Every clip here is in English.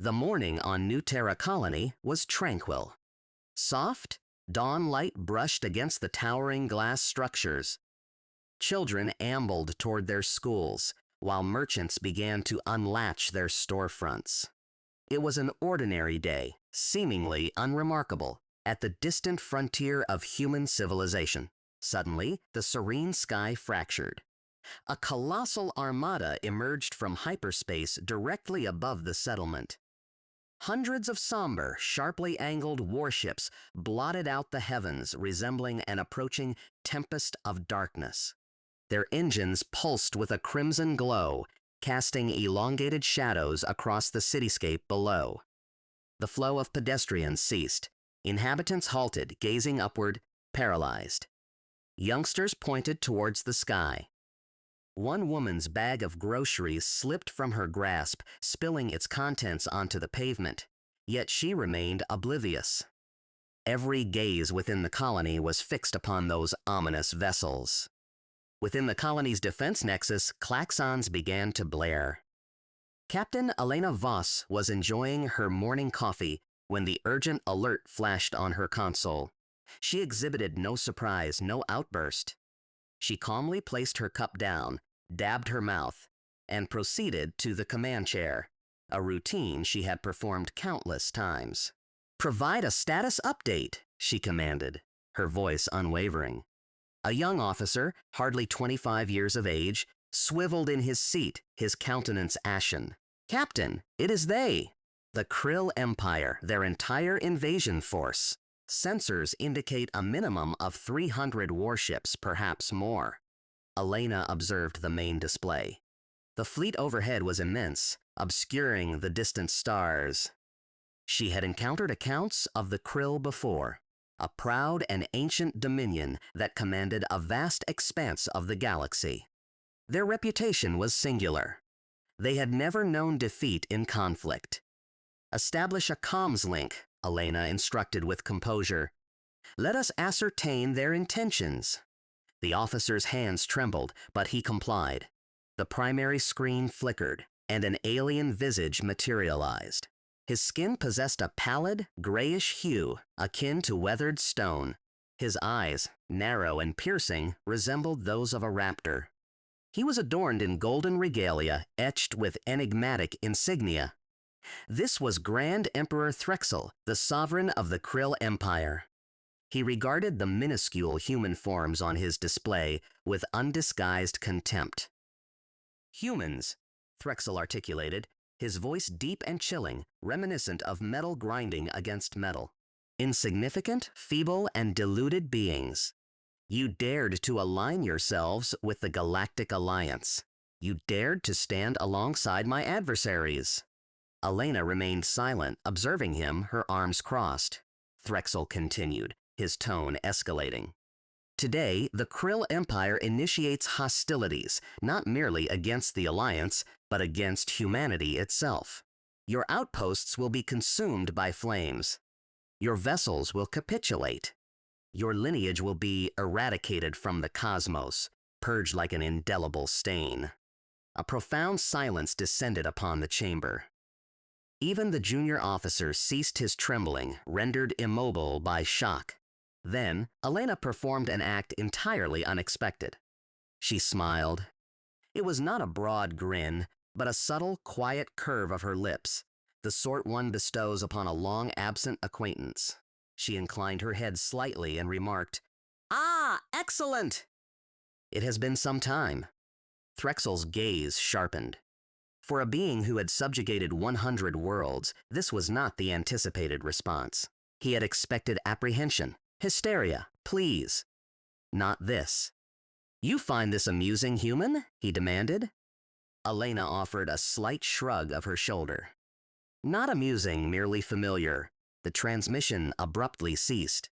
The morning on New Terra colony was tranquil. Soft, dawn light brushed against the towering glass structures. Children ambled toward their schools, while merchants began to unlatch their storefronts. It was an ordinary day, seemingly unremarkable, at the distant frontier of human civilization. Suddenly, the serene sky fractured. A colossal armada emerged from hyperspace directly above the settlement. Hundreds of somber, sharply angled warships blotted out the heavens, resembling an approaching tempest of darkness. Their engines pulsed with a crimson glow, casting elongated shadows across the cityscape below. The flow of pedestrians ceased. Inhabitants halted, gazing upward, paralyzed. Youngsters pointed towards the sky. One woman's bag of groceries slipped from her grasp, spilling its contents onto the pavement, yet she remained oblivious. Every gaze within the colony was fixed upon those ominous vessels. Within the colony's defense nexus, klaxons began to blare. Captain Elena Voss was enjoying her morning coffee when the urgent alert flashed on her console. She exhibited no surprise, no outburst. She calmly placed her cup down, dabbed her mouth, and proceeded to the command chair, a routine she had performed countless times. "Provide a status update," she commanded, her voice unwavering. A young officer, hardly 25 years of age, swiveled in his seat, his countenance ashen. "Captain, it is they. The Krill Empire, their entire invasion force. Sensors indicate a minimum of 300 warships, perhaps more." Elena observed the main display. The fleet overhead was immense, obscuring the distant stars. She had encountered accounts of the Krill before, a proud and ancient dominion that commanded a vast expanse of the galaxy. Their reputation was singular. They had never known defeat in conflict. "Establish a comms link," Elena instructed with composure. "Let us ascertain their intentions." The officer's hands trembled, but he complied. The primary screen flickered, and an alien visage materialized. His skin possessed a pallid, grayish hue, akin to weathered stone. His eyes, narrow and piercing, resembled those of a raptor. He was adorned in golden regalia, etched with enigmatic insignia. This was Grand Emperor Threxel, the sovereign of the Krill Empire. He regarded the minuscule human forms on his display with undisguised contempt. "Humans," Threxel articulated, his voice deep and chilling, reminiscent of metal grinding against metal. "Insignificant, feeble, and deluded beings. You dared to align yourselves with the Galactic Alliance. You dared to stand alongside my adversaries." Elena remained silent, observing him, her arms crossed. Threxel continued, his tone escalating. "Today, the Krill Empire initiates hostilities, not merely against the Alliance, but against humanity itself. Your outposts will be consumed by flames. Your vessels will capitulate. Your lineage will be eradicated from the cosmos, purged like an indelible stain." A profound silence descended upon the chamber. Even the junior officer ceased his trembling, rendered immobile by shock. Then, Elena performed an act entirely unexpected. She smiled. It was not a broad grin, but a subtle, quiet curve of her lips, the sort one bestows upon a long-absent acquaintance. She inclined her head slightly and remarked, "Ah, excellent!" "It has been some time." Threxel's gaze sharpened. For a being who had subjugated 100 worlds, this was not the anticipated response. He had expected apprehension, hysteria, pleas. Not this. "You find this amusing, human?" he demanded. Elena offered a slight shrug of her shoulder. "Not amusing, merely familiar." The transmission abruptly ceased.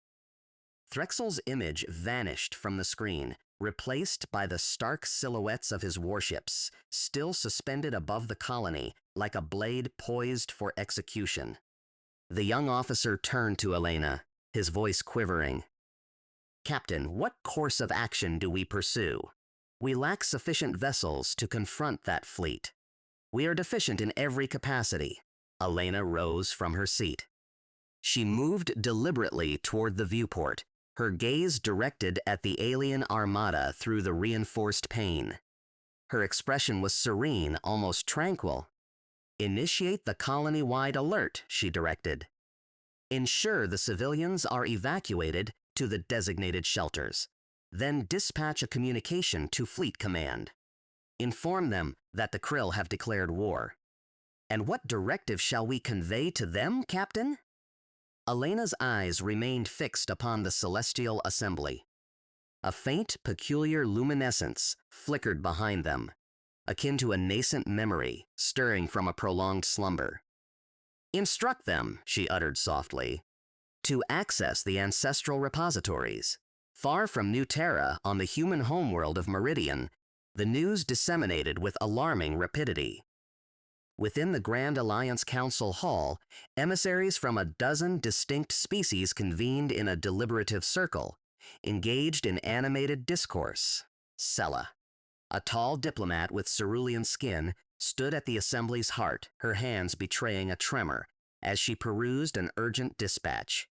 Threxel's image vanished from the screen, replaced by the stark silhouettes of his warships, still suspended above the colony, like a blade poised for execution. The young officer turned to Elena, his voice quivering. "Captain, what course of action do we pursue? We lack sufficient vessels to confront that fleet. We are deficient in every capacity. Elena rose from her seat. She moved deliberately toward the viewport, her gaze directed at the alien armada through the reinforced pane. Her expression was serene, almost tranquil. "Initiate the colony-wide alert," she directed. "Ensure the civilians are evacuated to the designated shelters. Then dispatch a communication to Fleet Command. Inform them that the Krill have declared war." "And what directive shall we convey to them, Captain?" Elena's eyes remained fixed upon the celestial assembly. A faint, peculiar luminescence flickered behind them, akin to a nascent memory stirring from a prolonged slumber. "Instruct them," she uttered softly, "to access the ancestral repositories. Far from New Terra on the human homeworld of Meridian, the news disseminated with alarming rapidity. Within the Grand Alliance Council Hall, emissaries from a dozen distinct species convened in a deliberative circle, engaged in animated discourse. Sella, a tall diplomat with cerulean skin, stood at the assembly's heart, her hands betraying a tremor, as she perused an urgent dispatch.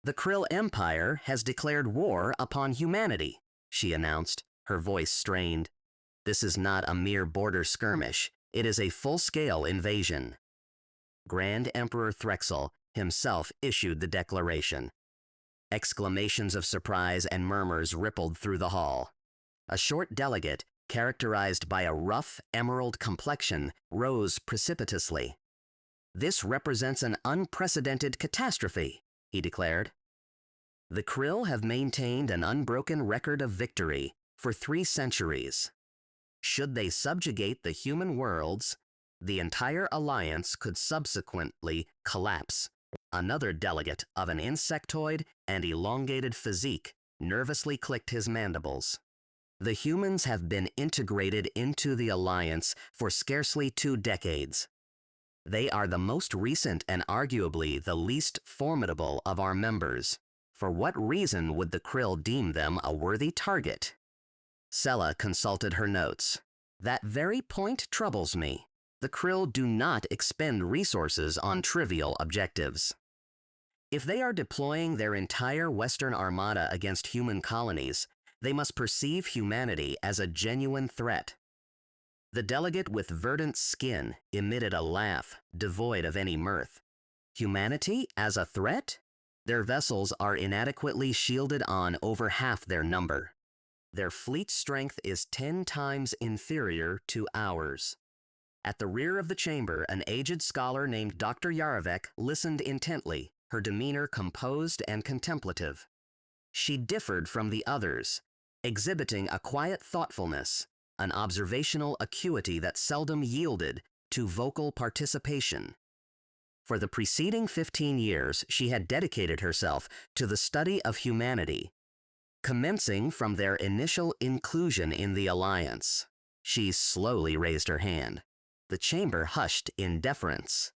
"The Krill Empire has declared war upon humanity," she announced, her voice strained. "This is not a mere border skirmish. It is a full-scale invasion." Grand Emperor Threxel himself issued the declaration. Exclamations of surprise and murmurs rippled through the hall. A short delegate, characterized by a rough, emerald complexion, rose precipitously. "This represents an unprecedented catastrophe," he declared. "The Krill have maintained an unbroken record of victory for 3 centuries. Should they subjugate the human worlds, the entire alliance could subsequently collapse." Another delegate of an insectoid and elongated physique nervously clicked his mandibles. "The humans have been integrated into the alliance for scarcely 2 decades. They are the most recent and arguably the least formidable of our members. For what reason would the Krill deem them a worthy target?" Sella consulted her notes. "That very point troubles me. The Krill do not expend resources on trivial objectives. If they are deploying their entire Western Armada against human colonies, they must perceive humanity as a genuine threat." The delegate with verdant skin emitted a laugh devoid of any mirth. "Humanity as a threat? Their vessels are inadequately shielded on over half their number. Their fleet strength is 10 times inferior to ours." At the rear of the chamber, an aged scholar named Dr. Yarovec listened intently, her demeanor composed and contemplative. She differed from the others, exhibiting a quiet thoughtfulness, an observational acuity that seldom yielded to vocal participation. For the preceding 15 years, she had dedicated herself to the study of humanity, commencing from their initial inclusion in the alliance. She slowly raised her hand. The chamber hushed in deference.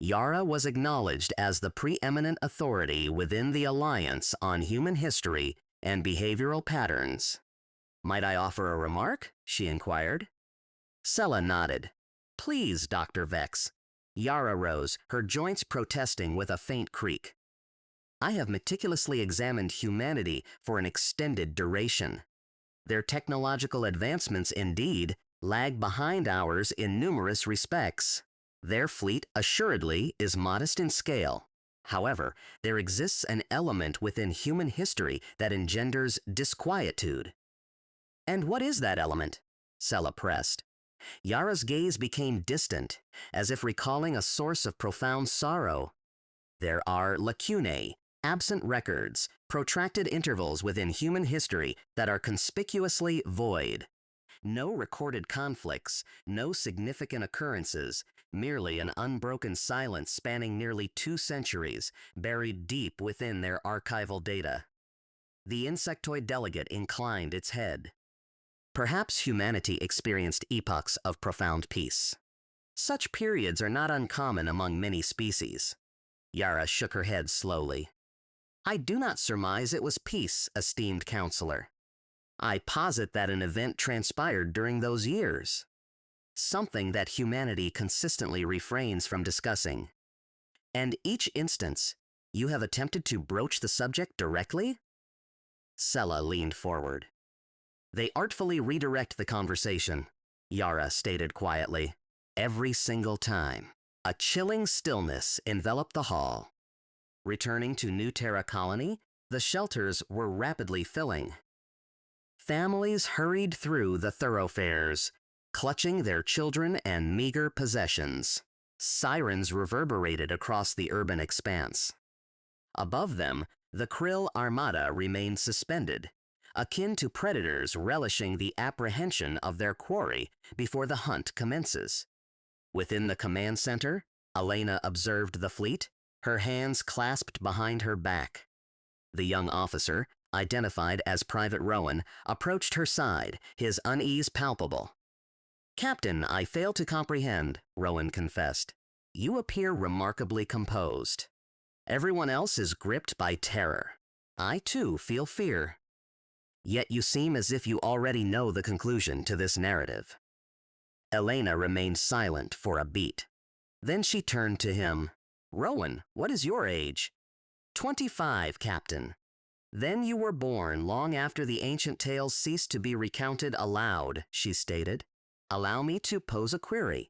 Yara was acknowledged as the preeminent authority within the alliance on human history and behavioral patterns. "Might I offer a remark?" she inquired. Sella nodded. "Please, Dr. Vex." Yara rose, her joints protesting with a faint creak. "I have meticulously examined humanity for an extended duration. Their technological advancements, indeed, lag behind ours in numerous respects. Their fleet assuredly is modest in scale. However, there exists an element within human history that engenders disquietude." "And what is that element?" Sella pressed. Yara's gaze became distant, as if recalling a source of profound sorrow. "There are lacunae, absent records, protracted intervals within human history that are conspicuously void. No recorded conflicts, no significant occurrences, merely an unbroken silence spanning nearly 2 centuries, buried deep within their archival data." The insectoid delegate inclined its head. "Perhaps humanity experienced epochs of profound peace. Such periods are not uncommon among many species." Yara shook her head slowly. "I do not surmise it was peace, esteemed counselor. I posit that an event transpired during those years." something that humanity consistently refrains from discussing. And each instance, you have attempted to broach the subject directly? Sella leaned forward. They artfully redirect the conversation, Yara stated quietly. Every single time. A chilling stillness enveloped the hall. Returning to New Terra colony, the shelters were rapidly filling. Families hurried through the thoroughfares, clutching their children and meager possessions. Sirens reverberated across the urban expanse. Above them, the Krill Armada remained suspended, akin to predators relishing the apprehension of their quarry before the hunt commences. Within the command center, Elena observed the fleet, her hands clasped behind her back. The young officer, identified as Private Rowan, approached her side, his unease palpable. "Captain, I fail to comprehend," Rowan confessed. "You appear remarkably composed. Everyone else is gripped by terror. I, too, feel fear. Yet you seem as if you already know the conclusion to this narrative." Elena remained silent for a beat. Then she turned to him. "Rowan, what is your age?" 25, Captain. "Then you were born long after the ancient tales ceased to be recounted aloud," she stated. "Allow me to pose a query.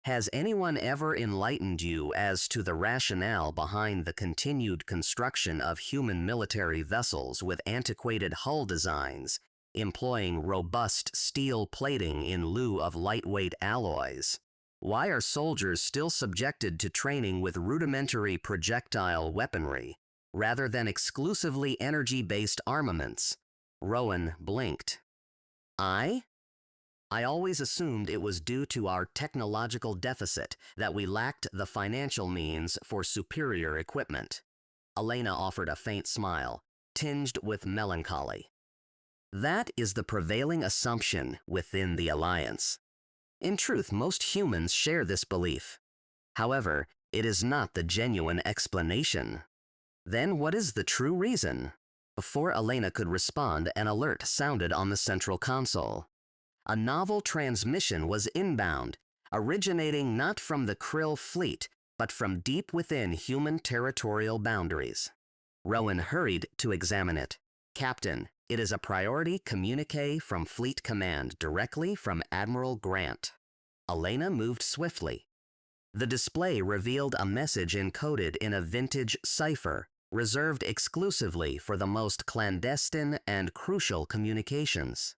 Has anyone ever enlightened you as to the rationale behind the continued construction of human military vessels with antiquated hull designs, employing robust steel plating in lieu of lightweight alloys? Why are soldiers still subjected to training with rudimentary projectile weaponry, rather than exclusively energy-based armaments?" Rowan blinked. I always assumed it was due to our technological deficit that we lacked the financial means for superior equipment. Elena offered a faint smile, tinged with melancholy. That is the prevailing assumption within the Alliance. In truth, most humans share this belief. However, it is not the genuine explanation. Then what is the true reason? Before Elena could respond, an alert sounded on the central console. A novel transmission was inbound, originating not from the Krill fleet, but from deep within human territorial boundaries. Rowan hurried to examine it. "Captain, it is a priority communique from Fleet Command directly from Admiral Grant." Elena moved swiftly. The display revealed a message encoded in a vintage cipher, reserved exclusively for the most clandestine and crucial communications.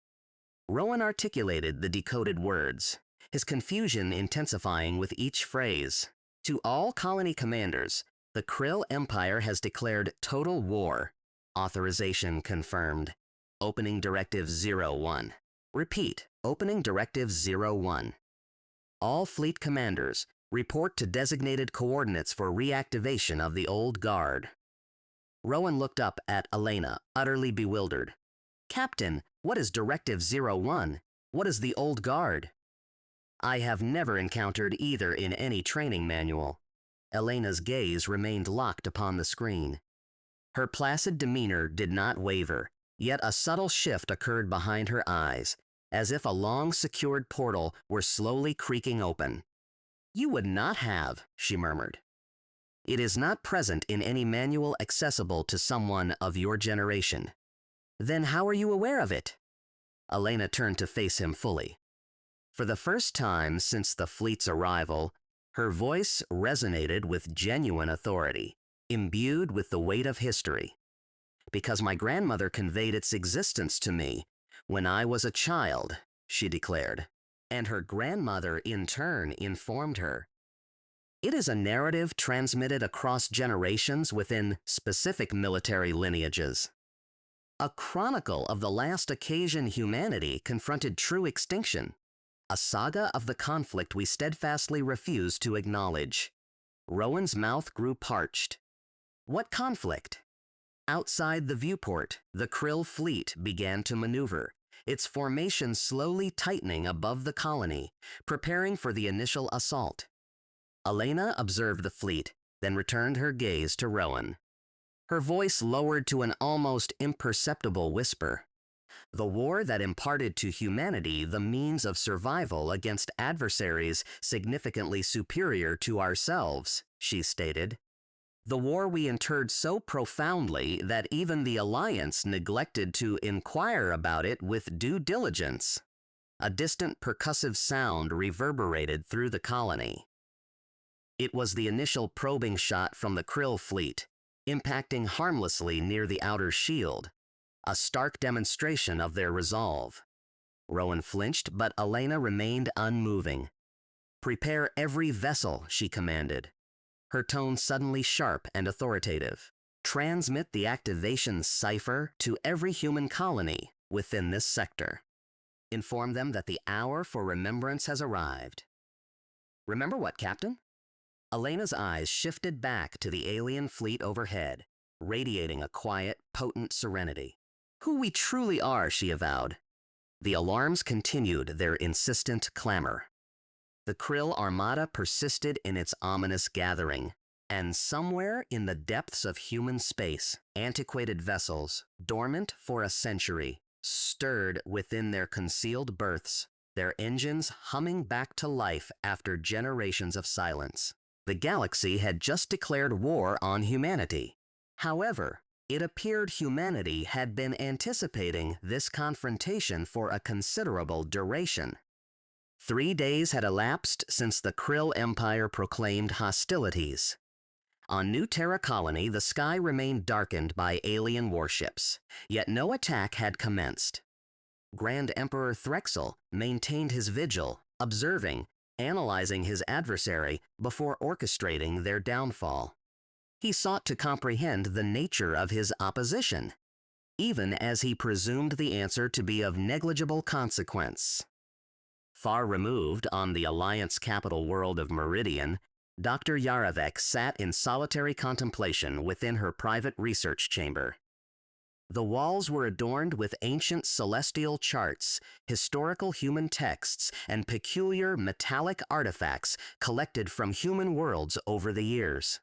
Rowan articulated the decoded words, his confusion intensifying with each phrase. "To all colony commanders, the Krill Empire has declared total war. Authorization confirmed. Opening Directive 01. Repeat, Opening Directive 01. All fleet commanders, report to designated coordinates for reactivation of the old guard." Rowan looked up at Elena, utterly bewildered. "Captain, what is Directive 01? What is the old guard?" "I have never encountered either in any training manual." Elena's gaze remained locked upon the screen. Her placid demeanor did not waver, yet a subtle shift occurred behind her eyes, as if a long-secured portal were slowly creaking open. "You would not have," she murmured. "It is not present in any manual accessible to someone of your generation." "Then how are you aware of it?" Elena turned to face him fully. For the first time since the fleet's arrival, her voice resonated with genuine authority, imbued with the weight of history. "Because my grandmother conveyed its existence to me when I was a child," she declared, "and her grandmother in turn informed her. It is a narrative transmitted across generations within specific military lineages. A chronicle of the last occasion humanity confronted true extinction. A saga of the conflict we steadfastly refuse to acknowledge." Rowan's mouth grew parched. "What conflict?" Outside the viewport, the Krill fleet began to maneuver, its formation slowly tightening above the colony, preparing for the initial assault. Elena observed the fleet, then returned her gaze to Rowan. Her voice lowered to an almost imperceptible whisper. The war that imparted to humanity the means of survival against adversaries significantly superior to ourselves, she stated. The war we interred so profoundly that even the Alliance neglected to inquire about it with due diligence. A distant percussive sound reverberated through the colony. It was the initial probing shot from the Krill fleet, impacting harmlessly near the outer shield, a stark demonstration of their resolve. Rowan flinched, but Elena remained unmoving. "Prepare every vessel," she commanded, her tone suddenly sharp and authoritative. "Transmit the activation cipher to every human colony within this sector. Inform them that the hour for remembrance has arrived." "Remember what, Captain?" Elena's eyes shifted back to the alien fleet overhead, radiating a quiet, potent serenity. "Who we truly are," she avowed. The alarms continued their insistent clamor. The Krill Armada persisted in its ominous gathering, and somewhere in the depths of human space, antiquated vessels, dormant for a century, stirred within their concealed berths, their engines humming back to life after generations of silence. The galaxy had just declared war on humanity. However, it appeared humanity had been anticipating this confrontation for a considerable duration. 3 days had elapsed since the Krill Empire proclaimed hostilities. On New Terra colony, the sky remained darkened by alien warships, yet no attack had commenced. Grand Emperor Threxel maintained his vigil, observing, analyzing his adversary before orchestrating their downfall. He sought to comprehend the nature of his opposition, even as he presumed the answer to be of negligible consequence. Far removed on the Alliance capital world of Meridian, Dr. Yarovec sat in solitary contemplation within her private research chamber. The walls were adorned with ancient celestial charts, historical human texts, and peculiar metallic artifacts collected from human worlds over the years.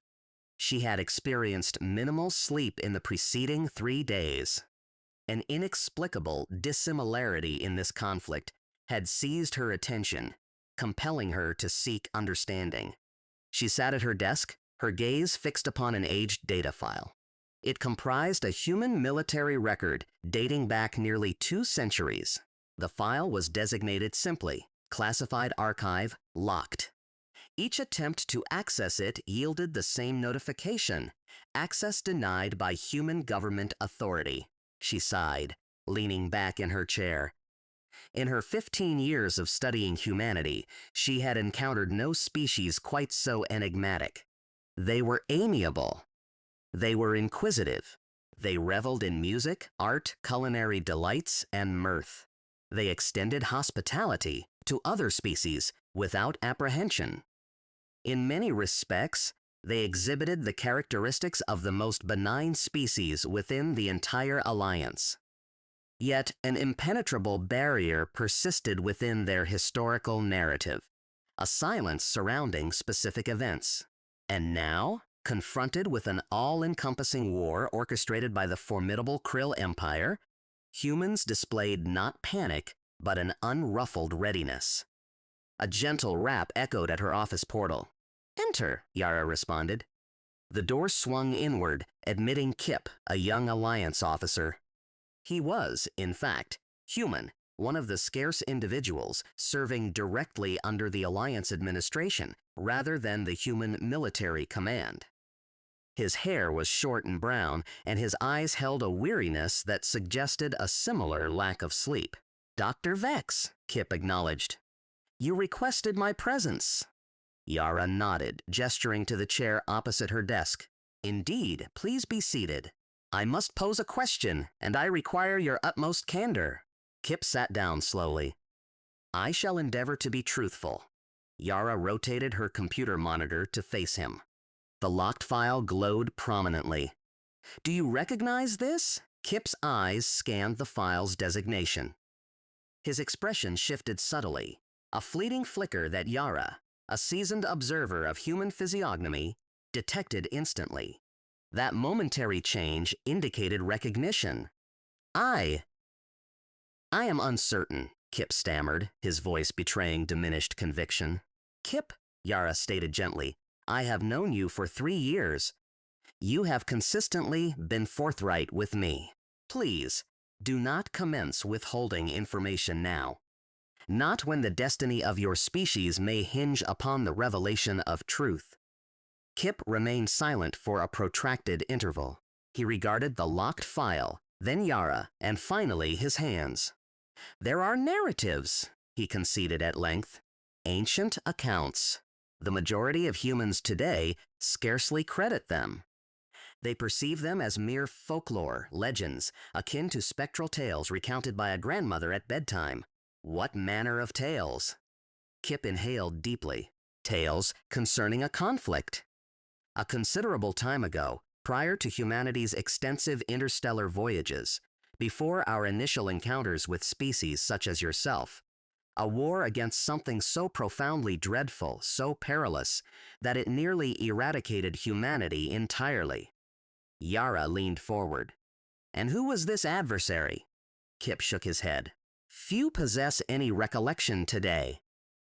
She had experienced minimal sleep in the preceding 3 days. An inexplicable dissimilarity in this conflict had seized her attention, compelling her to seek understanding. She sat at her desk, her gaze fixed upon an aged data file. It comprised a human military record dating back nearly 2 centuries. The file was designated simply, Classified Archive, Locked. Each attempt to access it yielded the same notification, access denied by human government authority. She sighed, leaning back in her chair. In her 15 years of studying humanity, she had encountered no species quite so enigmatic. They were amiable. They were inquisitive. They reveled in music, art, culinary delights, and mirth. They extended hospitality to other species without apprehension. In many respects, they exhibited the characteristics of the most benign species within the entire Alliance. Yet an impenetrable barrier persisted within their historical narrative, a silence surrounding specific events. And now, confronted with an all-encompassing war orchestrated by the formidable Krill Empire, humans displayed not panic, but an unruffled readiness. A gentle rap echoed at her office portal. "Enter," Yara responded. The door swung inward, admitting Kip, a young Alliance officer. He was, in fact, human, one of the scarce individuals serving directly under the Alliance administration rather than the human military command. His hair was short and brown, and his eyes held a weariness that suggested a similar lack of sleep. "Dr. Vex," Kip acknowledged. "You requested my presence." Yara nodded, gesturing to the chair opposite her desk. "Indeed, please be seated. I must pose a question, and I require your utmost candor." Kip sat down slowly. "I shall endeavor to be truthful." Yara rotated her computer monitor to face him. The locked file glowed prominently. "Do you recognize this?" Kip's eyes scanned the file's designation. His expression shifted subtly, a fleeting flicker that Yara, a seasoned observer of human physiognomy, detected instantly. That momentary change indicated recognition. "I I am uncertain, Kip stammered, his voice betraying diminished conviction. Kip, Yara stated gently, I have known you for 3 years. You have consistently been forthright with me. Please, do not commence withholding information now. Not when the destiny of your species may hinge upon the revelation of truth. Kip remained silent for a protracted interval. He regarded the locked file, then Yara, and finally his hands. There are narratives, he conceded at length. Ancient accounts. The majority of humans today scarcely credit them. They perceive them as mere folklore, legends, akin to spectral tales recounted by a grandmother at bedtime. What manner of tales? Kip inhaled deeply. Tales concerning a conflict. A considerable time ago, prior to humanity's extensive interstellar voyages, before our initial encounters with species such as yourself, a war against something so profoundly dreadful, so perilous, that it nearly eradicated humanity entirely. Yara leaned forward. And who was this adversary? Kip shook his head. Few possess any recollection today.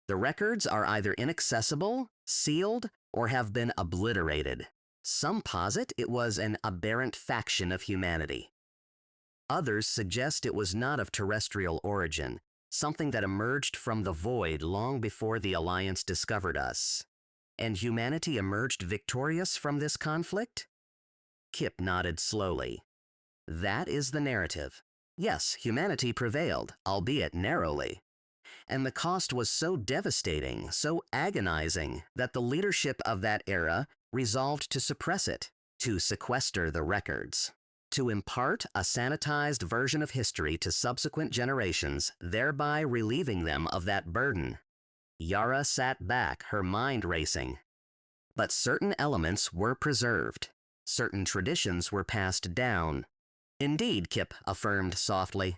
The records are either inaccessible, sealed, or have been obliterated. Some posit it was an aberrant faction of humanity. Others suggest it was not of terrestrial origin, something that emerged from the void long before the Alliance discovered us. And humanity emerged victorious from this conflict? Kip nodded slowly. That is the narrative. Yes, humanity prevailed, albeit narrowly. And the cost was so devastating, so agonizing, that the leadership of that era resolved to suppress it, to sequester the records, to impart a sanitized version of history to subsequent generations, thereby relieving them of that burden. Yara sat back, her mind racing. But certain elements were preserved. Certain traditions were passed down. Indeed, Kip affirmed softly.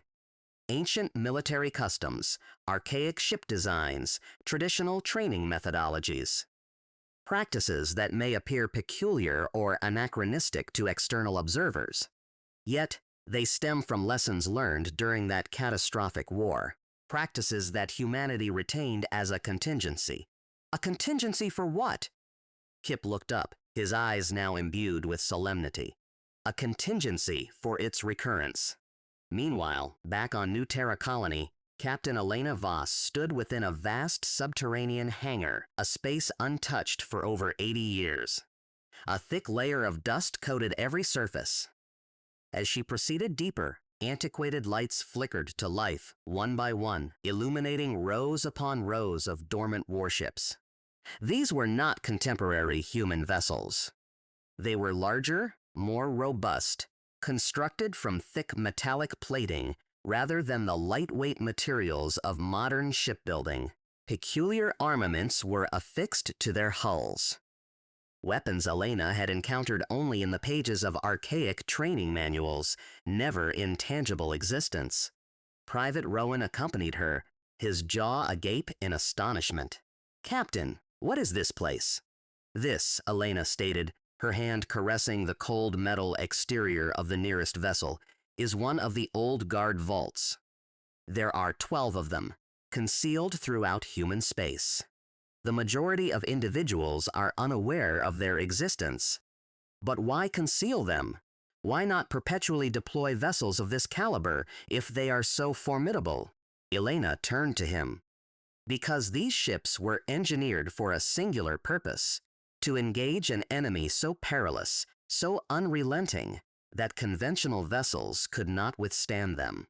Ancient military customs, archaic ship designs, traditional training methodologies. Practices that may appear peculiar or anachronistic to external observers. Yet, they stem from lessons learned during that catastrophic war. Practices that humanity retained as a contingency. A contingency for what? Kip looked up, his eyes now imbued with solemnity. A contingency for its recurrence. Meanwhile, back on New Terra colony, Captain Elena Voss stood within a vast subterranean hangar, a space untouched for over 80 years. A thick layer of dust coated every surface. As she proceeded deeper, antiquated lights flickered to life, one by one, illuminating rows upon rows of dormant warships. These were not contemporary human vessels. They were larger, more robust, constructed from thick metallic plating rather than the lightweight materials of modern shipbuilding. Peculiar armaments were affixed to their hulls. Weapons Elena had encountered only in the pages of archaic training manuals, never in tangible existence. Private Rowan accompanied her, his jaw agape in astonishment. Captain, what is this place? This, Elena stated, her hand caressing the cold metal exterior of the nearest vessel, is one of the old guard vaults. There are 12 of them, concealed throughout human space. The majority of individuals are unaware of their existence. But why conceal them? Why not perpetually deploy vessels of this caliber if they are so formidable? Elena turned to him. Because these ships were engineered for a singular purpose, to engage an enemy so perilous, so unrelenting, that conventional vessels could not withstand them.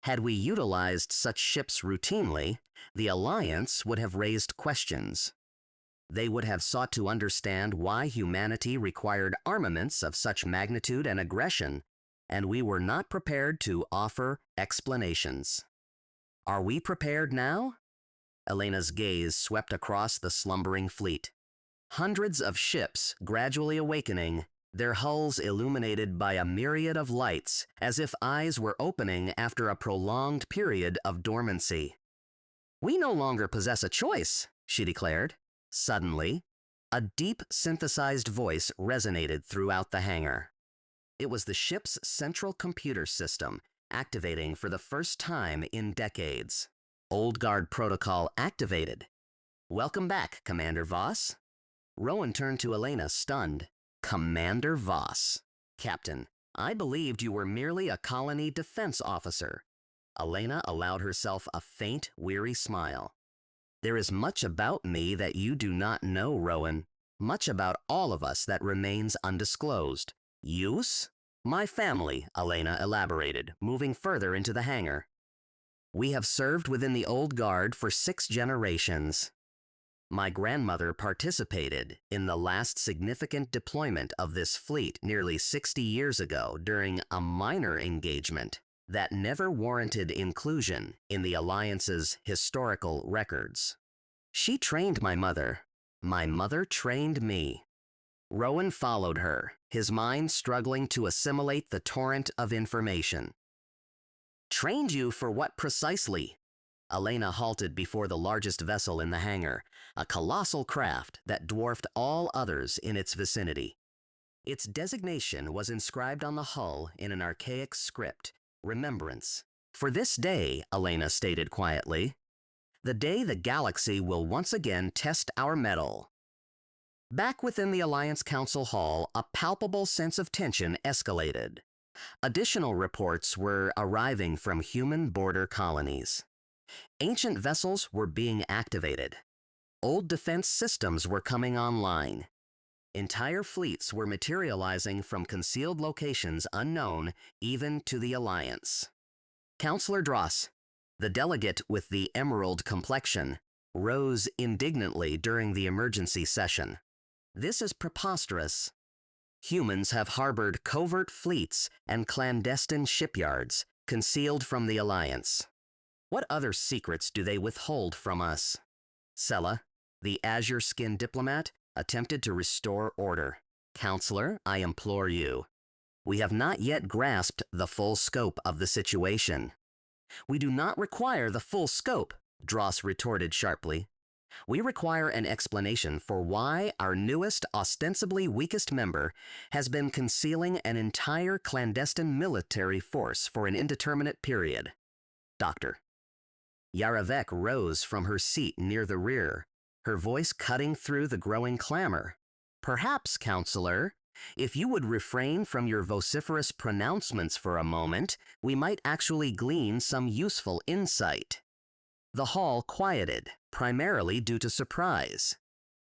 Had we utilized such ships routinely, the Alliance would have raised questions. They would have sought to understand why humanity required armaments of such magnitude and aggression, and we were not prepared to offer explanations. Are we prepared now? Elena's gaze swept across the slumbering fleet. Hundreds of ships gradually awakening, their hulls illuminated by a myriad of lights, as if eyes were opening after a prolonged period of dormancy. We no longer possess a choice, she declared. Suddenly, a deep synthesized voice resonated throughout the hangar. It was the ship's central computer system, activating for the first time in decades. Old Guard protocol activated. Welcome back, Commander Voss. Rowan turned to Elena, stunned. Commander Voss. Captain, I believed you were merely a colony defense officer. Elena allowed herself a faint, weary smile. There is much about me that you do not know, Rowan. Much about all of us that remains undisclosed. Use? My family, Elena elaborated, moving further into the hangar. We have served within the Old Guard for 6 generations. My grandmother participated in the last significant deployment of this fleet nearly 60 years ago during a minor engagement that never warranted inclusion in the Alliance's historical records. She trained my mother. My mother trained me. Rowan followed her, his mind struggling to assimilate the torrent of information. Trained you for what precisely? Elena halted before the largest vessel in the hangar, a colossal craft that dwarfed all others in its vicinity. Its designation was inscribed on the hull in an archaic script, Remembrance. For this day, Elena stated quietly, the day the galaxy will once again test our mettle. Back within the Alliance Council Hall, a palpable sense of tension escalated. Additional reports were arriving from human border colonies. Ancient vessels were being activated. Old defense systems were coming online. Entire fleets were materializing from concealed locations unknown even to the Alliance. Counselor Dross, the delegate with the emerald complexion, rose indignantly during the emergency session. This is preposterous. Humans have harbored covert fleets and clandestine shipyards concealed from the Alliance. What other secrets do they withhold from us? Sella, the azure-skinned diplomat, attempted to restore order. Counselor, I implore you. We have not yet grasped the full scope of the situation. We do not require the full scope, Dross retorted sharply. We require an explanation for why our newest, ostensibly weakest member has been concealing an entire clandestine military force for an indeterminate period. Doctor. Yaravek rose from her seat near the rear, her voice cutting through the growing clamor. Perhaps, Counselor, if you would refrain from your vociferous pronouncements for a moment, we might actually glean some useful insight. The hall quieted, primarily due to surprise.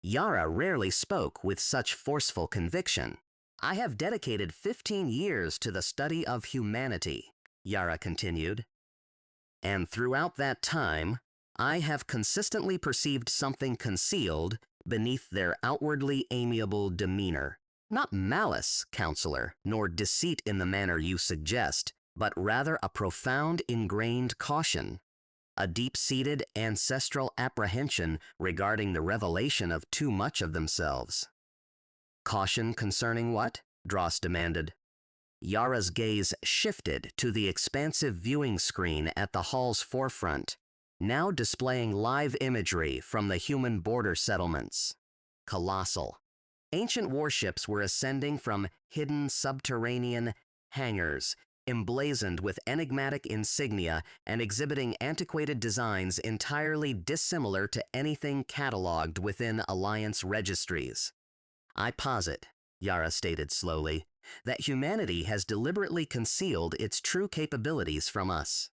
Yara rarely spoke with such forceful conviction. I have dedicated 15 years to the study of humanity, Yara continued. And throughout that time, I have consistently perceived something concealed beneath their outwardly amiable demeanor. Not malice, Counselor, nor deceit in the manner you suggest, but rather a profound ingrained caution, a deep-seated ancestral apprehension regarding the revelation of too much of themselves. Caution concerning what? Dross demanded. Yara's gaze shifted to the expansive viewing screen at the hall's forefront, now displaying live imagery from the human border settlements. Colossal. Ancient warships were ascending from hidden subterranean hangars, emblazoned with enigmatic insignia and exhibiting antiquated designs entirely dissimilar to anything catalogued within Alliance registries. I posit, Yara stated slowly, that humanity has deliberately concealed its true capabilities from us.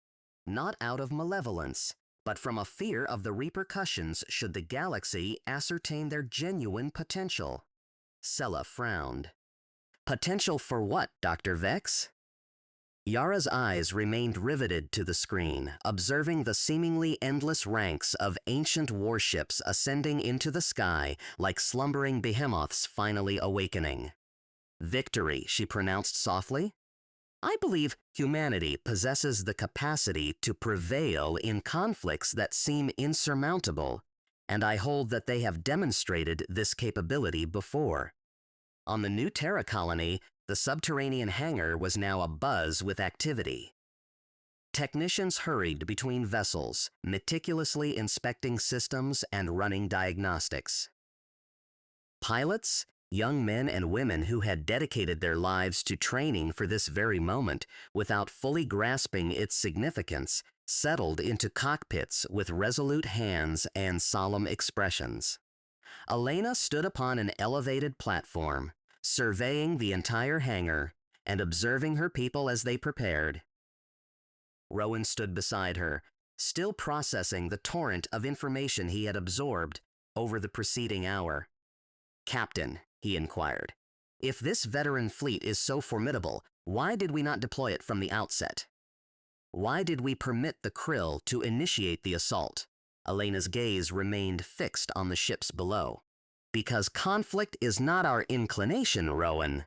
Not out of malevolence, but from a fear of the repercussions should the galaxy ascertain their genuine potential. Sella frowned. Potential for what, Dr. Vex? Yara's eyes remained riveted to the screen, observing the seemingly endless ranks of ancient warships ascending into the sky like slumbering behemoths finally awakening. Victory, she pronounced softly. I believe humanity possesses the capacity to prevail in conflicts that seem insurmountable, and I hold that they have demonstrated this capability before. On the new Terra colony, the subterranean hangar was now abuzz with activity. Technicians hurried between vessels, meticulously inspecting systems and running diagnostics. Pilots, Young men and women who had dedicated their lives to training for this very moment without fully grasping its significance settled into cockpits with resolute hands and solemn expressions. Elena stood upon an elevated platform, surveying the entire hangar and observing her people as they prepared. Rowan stood beside her, still processing the torrent of information he had absorbed over the preceding hour. "Captain," he inquired, "if this veteran fleet is so formidable, why did we not deploy it from the outset? Why did we permit the Krill to initiate the assault?" Elena's gaze remained fixed on the ships below. "Because conflict is not our inclination, Rowan.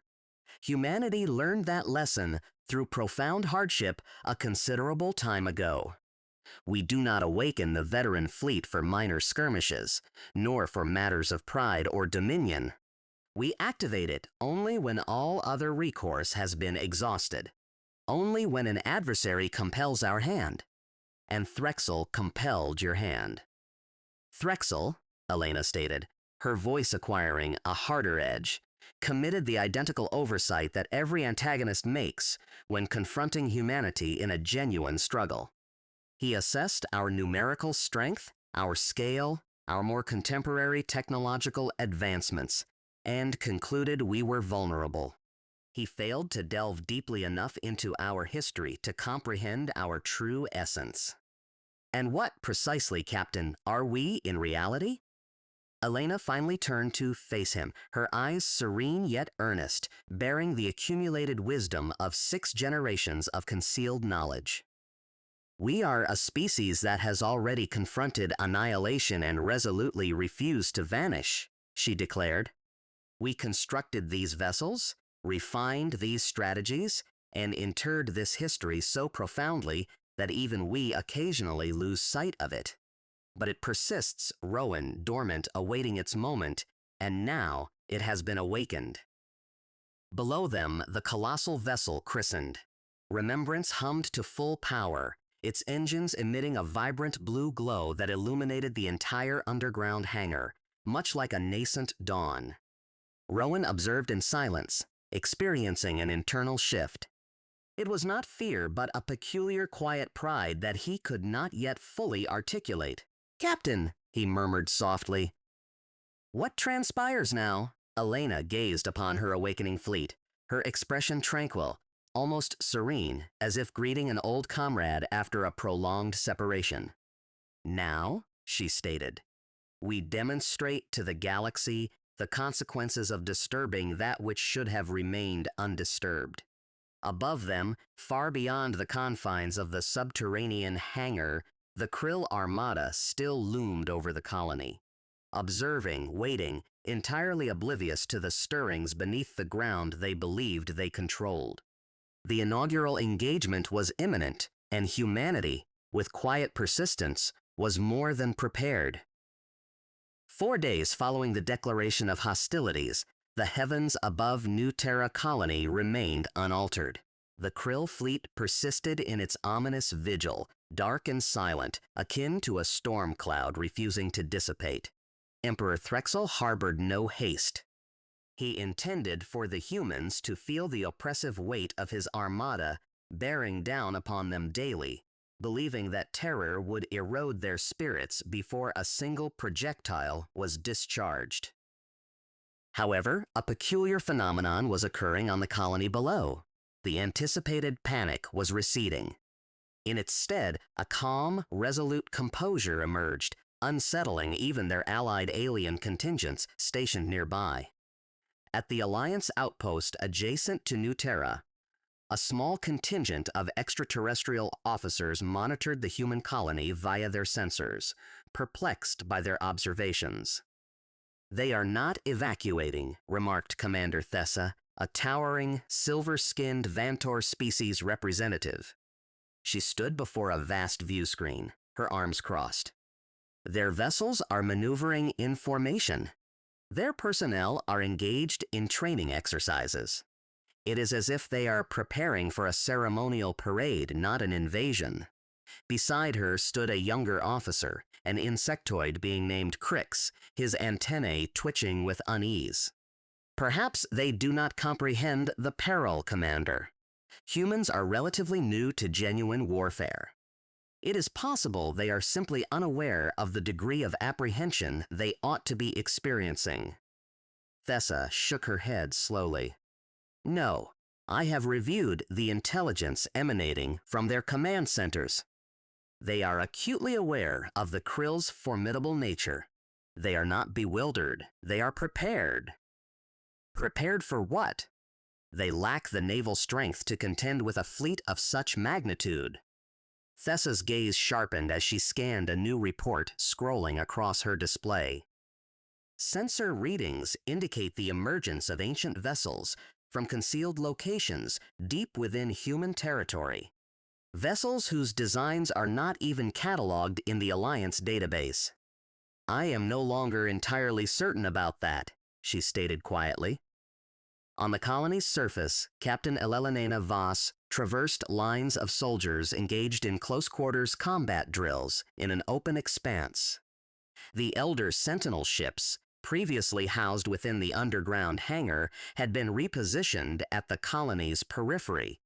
Humanity learned that lesson through profound hardship a considerable time ago. We do not awaken the veteran fleet for minor skirmishes, nor for matters of pride or dominion. We activate it only when all other recourse has been exhausted, only when an adversary compels our hand. And Threxel compelled your hand." "Threxel," Elena stated, her voice acquiring a harder edge, "committed the identical oversight that every antagonist makes when confronting humanity in a genuine struggle. He assessed our numerical strength, our scale, our more contemporary technological advancements, and concluded we were vulnerable. He failed to delve deeply enough into our history to comprehend our true essence." "And what, precisely, Captain, are we in reality?" Elena finally turned to face him, her eyes serene yet earnest, bearing the accumulated wisdom of 6 generations of concealed knowledge. "We are a species that has already confronted annihilation and resolutely refused to vanish," she declared. "We constructed these vessels, refined these strategies, and interred this history so profoundly that even we occasionally lose sight of it. But it persists, Rowan, dormant, awaiting its moment, and now it has been awakened." Below them, the colossal vessel christened. Remembrance hummed to full power, its engines emitting a vibrant blue glow that illuminated the entire underground hangar, much like a nascent dawn. Rowan observed in silence, experiencing an internal shift. It was not fear, but a peculiar quiet pride that he could not yet fully articulate. "Captain," he murmured softly. "What transpires now?" Elena gazed upon her awakening fleet, her expression tranquil, almost serene, as if greeting an old comrade after a prolonged separation. "Now," she stated, "we demonstrate to the galaxy the consequences of disturbing that which should have remained undisturbed." Above them, far beyond the confines of the subterranean hangar, the Krill Armada still loomed over the colony. Observing, waiting, entirely oblivious to the stirrings beneath the ground they believed they controlled. The inaugural engagement was imminent, and humanity, with quiet persistence, was more than prepared. 4 days following the declaration of hostilities, the heavens above New Terra colony remained unaltered. The Krill fleet persisted in its ominous vigil, dark and silent, akin to a storm cloud refusing to dissipate. Emperor Threxel harbored no haste. He intended for the humans to feel the oppressive weight of his armada bearing down upon them daily, believing that terror would erode their spirits before a single projectile was discharged. However, a peculiar phenomenon was occurring on the colony below. The anticipated panic was receding. In its stead, a calm, resolute composure emerged, unsettling even their allied alien contingents stationed nearby. At the Alliance outpost adjacent to New Terra, a small contingent of extraterrestrial officers monitored the human colony via their sensors, perplexed by their observations. "They are not evacuating," remarked Commander Thessa, a towering, silver-skinned Vantor species representative. She stood before a vast view screen, her arms crossed. "Their vessels are maneuvering in formation. Their personnel are engaged in training exercises. It is as if they are preparing for a ceremonial parade, not an invasion." Beside her stood a younger officer, an insectoid being named Crix, his antennae twitching with unease. Perhaps they do not comprehend the peril, Commander. Humans are relatively new to genuine warfare. It is possible they are simply unaware of the degree of apprehension they ought to be experiencing. Thessa shook her head slowly. No, I have reviewed the intelligence emanating from their command centers. They are acutely aware of the Krill's formidable nature. They are not bewildered, they are prepared. Prepared for what? They lack the naval strength to contend with a fleet of such magnitude. Thessa's gaze sharpened as she scanned a new report scrolling across her display. Sensor readings indicate the emergence of ancient vessels from concealed locations deep within human territory. Vessels whose designs are not even cataloged in the Alliance database. I am no longer entirely certain about that, she stated quietly. On the colony's surface, Captain Elena Voss traversed lines of soldiers engaged in close-quarters combat drills in an open expanse. The Elder Sentinel ships, previously housed within the underground hangar, had been repositioned at the colony's periphery,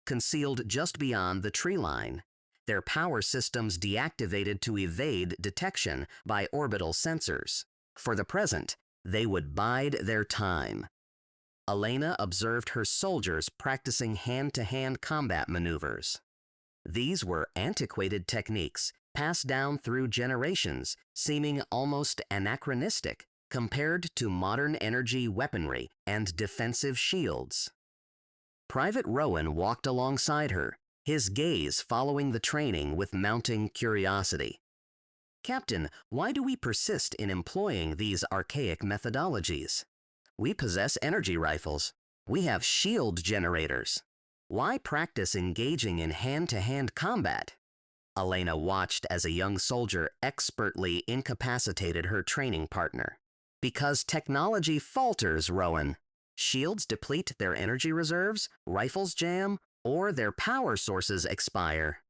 concealed just beyond the tree line, their power systems deactivated to evade detection by orbital sensors. For the present, they would bide their time. Elena observed her soldiers practicing hand-to-hand combat maneuvers. These were antiquated techniques, passed down through generations, seeming almost anachronistic compared to modern energy weaponry and defensive shields. Private Rowan walked alongside her, his gaze following the training with mounting curiosity. Captain, why do we persist in employing these archaic methodologies? We possess energy rifles. We have shield generators. Why practice engaging in hand-to-hand combat? Elena watched as a young soldier expertly incapacitated her training partner. Because technology falters, Rowan. Shields deplete their energy reserves, rifles jam, or their power sources expire.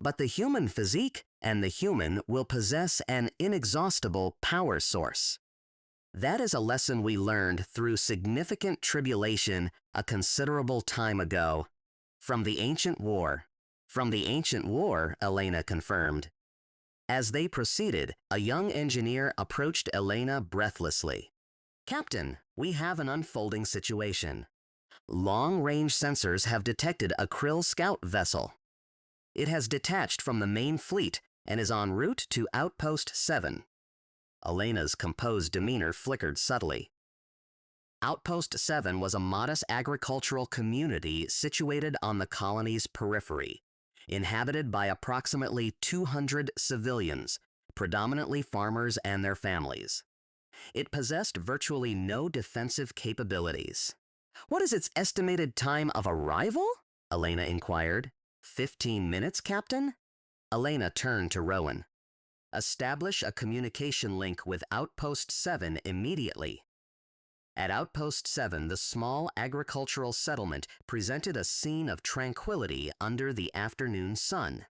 But the human physique and the human will possess an inexhaustible power source. That is a lesson we learned through significant tribulation a considerable time ago. From the ancient war. From the ancient war, Elena confirmed. As they proceeded, a young engineer approached Elena breathlessly. Captain, we have an unfolding situation. Long-range sensors have detected a Krill scout vessel. It has detached from the main fleet and is en route to Outpost 7. Elena's composed demeanor flickered subtly. Outpost 7 was a modest agricultural community situated on the colony's periphery, inhabited by approximately 200 civilians, predominantly farmers and their families. It possessed virtually no defensive capabilities. What is its estimated time of arrival? Elena inquired. 15 minutes, Captain? Elena turned to Rowan. Establish a communication link with Outpost 7 immediately. At Outpost 7, the small agricultural settlement presented a scene of tranquility under the afternoon sun.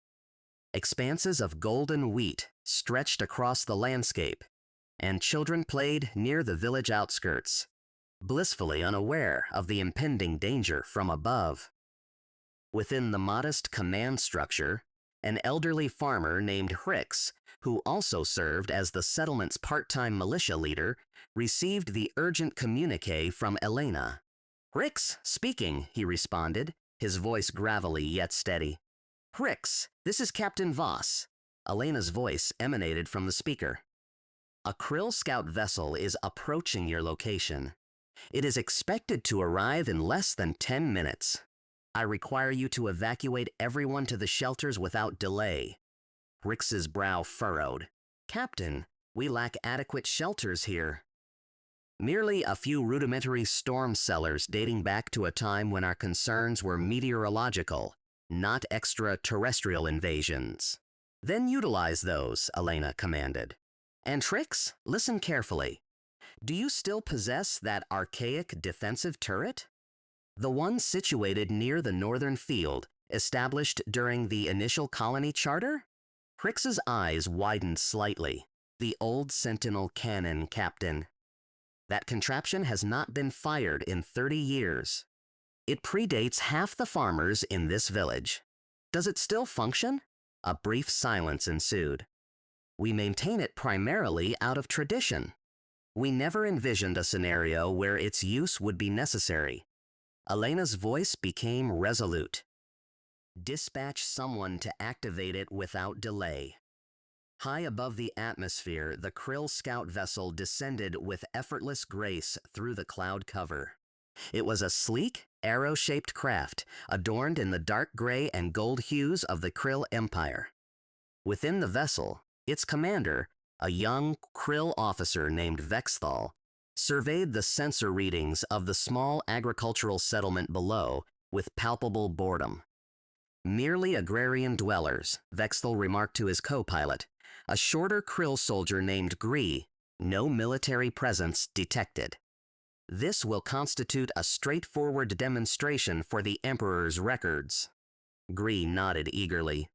Expanses of golden wheat stretched across the landscape, and children played near the village outskirts, blissfully unaware of the impending danger from above. Within the modest command structure, an elderly farmer named Hrix, who also served as the settlement's part-time militia leader, received the urgent communique from Elena. Hrix, speaking, he responded, his voice gravelly yet steady. Hrix, this is Captain Voss. Elena's voice emanated from the speaker. A Krill scout vessel is approaching your location. It is expected to arrive in less than 10 minutes. I require you to evacuate everyone to the shelters without delay. Rix's brow furrowed. Captain, we lack adequate shelters here. Merely a few rudimentary storm cellars dating back to a time when our concerns were meteorological, not extraterrestrial invasions. Then utilize those, Elena commanded. And Trix, listen carefully. Do you still possess that archaic defensive turret? The one situated near the northern field, established during the initial colony charter? Hrix's eyes widened slightly. The old Sentinel cannon, Captain. That contraption has not been fired in 30 years. It predates half the farmers in this village. Does it still function? A brief silence ensued. We maintain it primarily out of tradition. We never envisioned a scenario where its use would be necessary. Elena's voice became resolute. Dispatch someone to activate it without delay. High above the atmosphere, the Krill scout vessel descended with effortless grace through the cloud cover. It was a sleek, arrow-shaped craft, adorned in the dark gray and gold hues of the Krill Empire. Within the vessel, its commander, a young Krill officer named Threxel, surveyed the sensor readings of the small agricultural settlement below with palpable boredom. Merely agrarian dwellers, Threxel remarked to his co-pilot. A shorter Krill soldier named Gree, no military presence detected. This will constitute a straightforward demonstration for the Emperor's records. Gree nodded eagerly.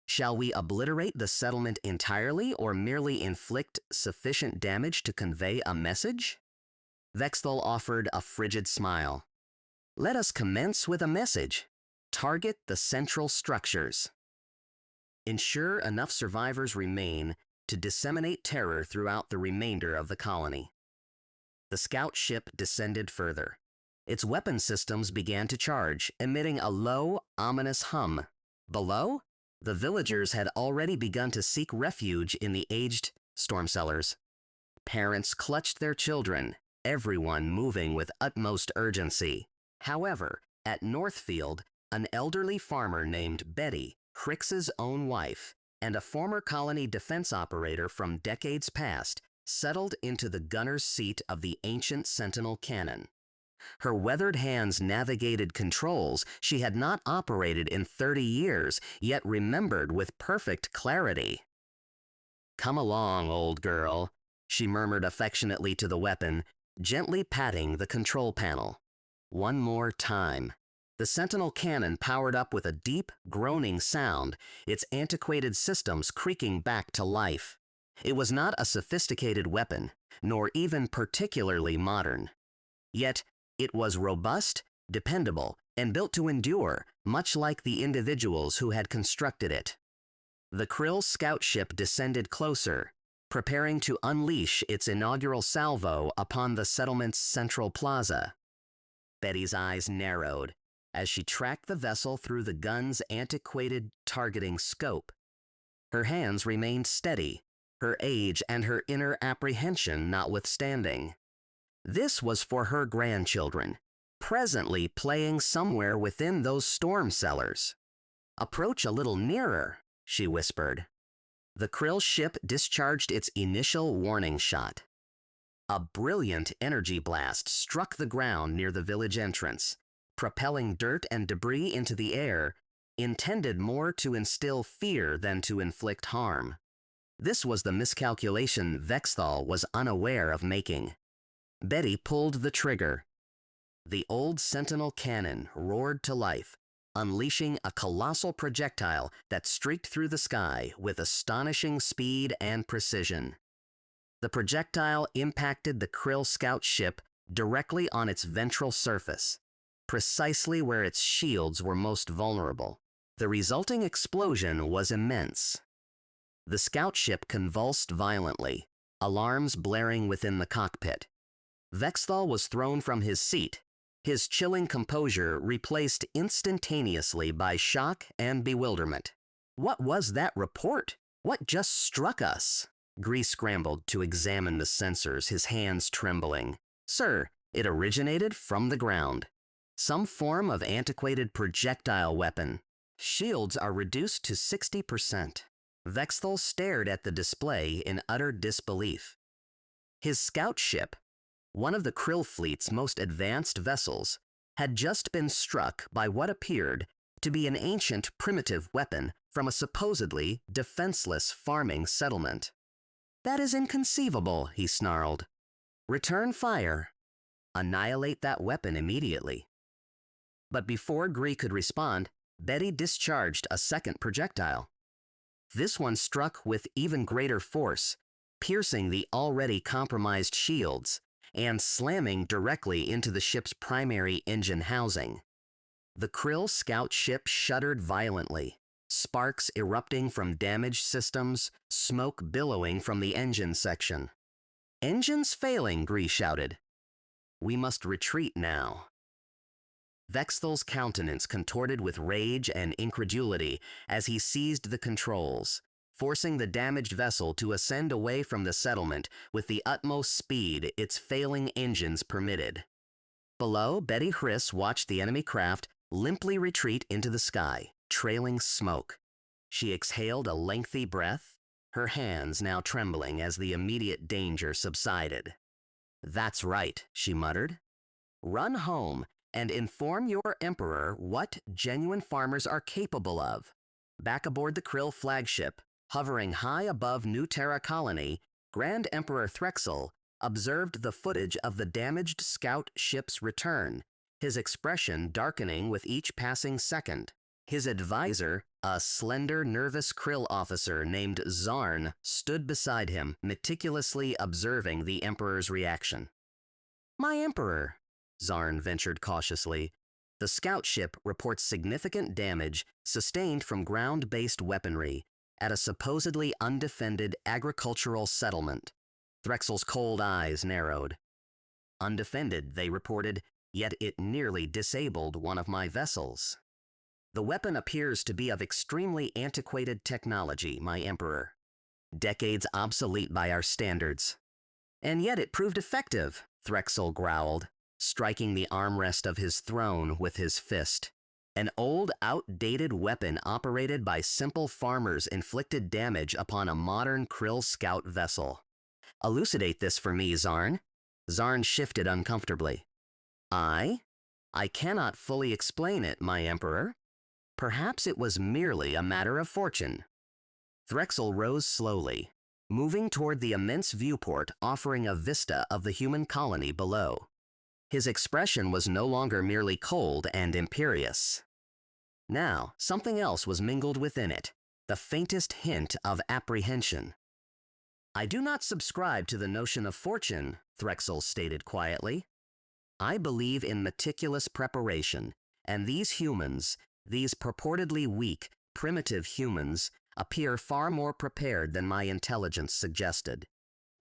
Shall we obliterate the settlement entirely or merely inflict sufficient damage to convey a message? Threxel offered a frigid smile. Let us commence with a message. Target the central structures. Ensure enough survivors remain to disseminate terror throughout the remainder of the colony. The scout ship descended further. Its weapon systems began to charge, emitting a low, ominous hum. Below, the villagers had already begun to seek refuge in the aged storm cellars. Parents clutched their children, everyone moving with utmost urgency. However, at Northfield, an elderly farmer named Betty, Crix's own wife, and a former colony defense operator from decades past, settled into the gunner's seat of the ancient Sentinel cannon. Her weathered hands navigated controls she had not operated in 30 years, yet remembered with perfect clarity. Come along, old girl, she murmured affectionately to the weapon, gently patting the control panel. One more time. The Sentinel cannon powered up with a deep, groaning sound, its antiquated systems creaking back to life. It was not a sophisticated weapon, nor even particularly modern. Yet, it was robust, dependable, and built to endure, much like the individuals who had constructed it. The Krill scout ship descended closer, preparing to unleash its inaugural salvo upon the settlement's central plaza. Betty's eyes narrowed as she tracked the vessel through the gun's antiquated targeting scope. Her hands remained steady, her age and her inner apprehension notwithstanding. This was for her grandchildren, presently playing somewhere within those storm cellars. Approach a little nearer, she whispered. The Krill ship discharged its initial warning shot. A brilliant energy blast struck the ground near the village entrance, propelling dirt and debris into the air, intended more to instill fear than to inflict harm. This was the miscalculation Threxel was unaware of making. Betty pulled the trigger. The old Sentinel cannon roared to life, unleashing a colossal projectile that streaked through the sky with astonishing speed and precision. The projectile impacted the Krill scout ship directly on its ventral surface, precisely where its shields were most vulnerable. The resulting explosion was immense. The scout ship convulsed violently, alarms blaring within the cockpit. Threxel was thrown from his seat, his chilling composure replaced instantaneously by shock and bewilderment. What was that report? What just struck us? Gree scrambled to examine the sensors, his hands trembling. Sir, it originated from the ground. Some form of antiquated projectile weapon. Shields are reduced to 60%. Threxel stared at the display in utter disbelief. His scout ship, one of the Krill fleet's most advanced vessels, had just been struck by what appeared to be an ancient primitive weapon from a supposedly defenseless farming settlement. That is inconceivable, he snarled. Return fire. Annihilate that weapon immediately. But before Gree could respond, Betty discharged a second projectile. This one struck with even greater force, piercing the already compromised shields, and slamming directly into the ship's primary engine housing. The Krill scout ship shuddered violently, sparks erupting from damaged systems, smoke billowing from the engine section. "Engines failing," Gree shouted. "We must retreat now." Vexthel's countenance contorted with rage and incredulity as he seized the controls, forcing the damaged vessel to ascend away from the settlement with the utmost speed its failing engines permitted. Below, Betty Hriss watched the enemy craft limply retreat into the sky, trailing smoke. She exhaled a lengthy breath, her hands now trembling as the immediate danger subsided. "That's right," she muttered. "Run home and inform your Emperor what genuine farmers are capable of." Back aboard the Krill flagship, hovering high above New Terra colony, Grand Emperor Threxel observed the footage of the damaged scout ship's return, his expression darkening with each passing second. His advisor, a slender, nervous Krill officer named Zarn, stood beside him, meticulously observing the Emperor's reaction. "My Emperor," Zarn ventured cautiously, "the scout ship reports significant damage sustained from ground-based weaponry at a supposedly undefended agricultural settlement." Threxel's cold eyes narrowed. "Undefended," they reported, "yet it nearly disabled one of my vessels." "The weapon appears to be of extremely antiquated technology, my Emperor. Decades obsolete by our standards." "And yet it proved effective," Threxel growled, striking the armrest of his throne with his fist. "An old, outdated weapon operated by simple farmers inflicted damage upon a modern Krill scout vessel." "Elucidate this for me, Zarn." Zarn shifted uncomfortably. "I cannot fully explain it, my Emperor. Perhaps it was merely a matter of fortune." Threxel rose slowly, moving toward the immense viewport offering a vista of the human colony below. His expression was no longer merely cold and imperious. Now, something else was mingled within it, the faintest hint of apprehension. "I do not subscribe to the notion of fortune," Threxel stated quietly. "I believe in meticulous preparation, and these humans, these purportedly weak, primitive humans, appear far more prepared than my intelligence suggested."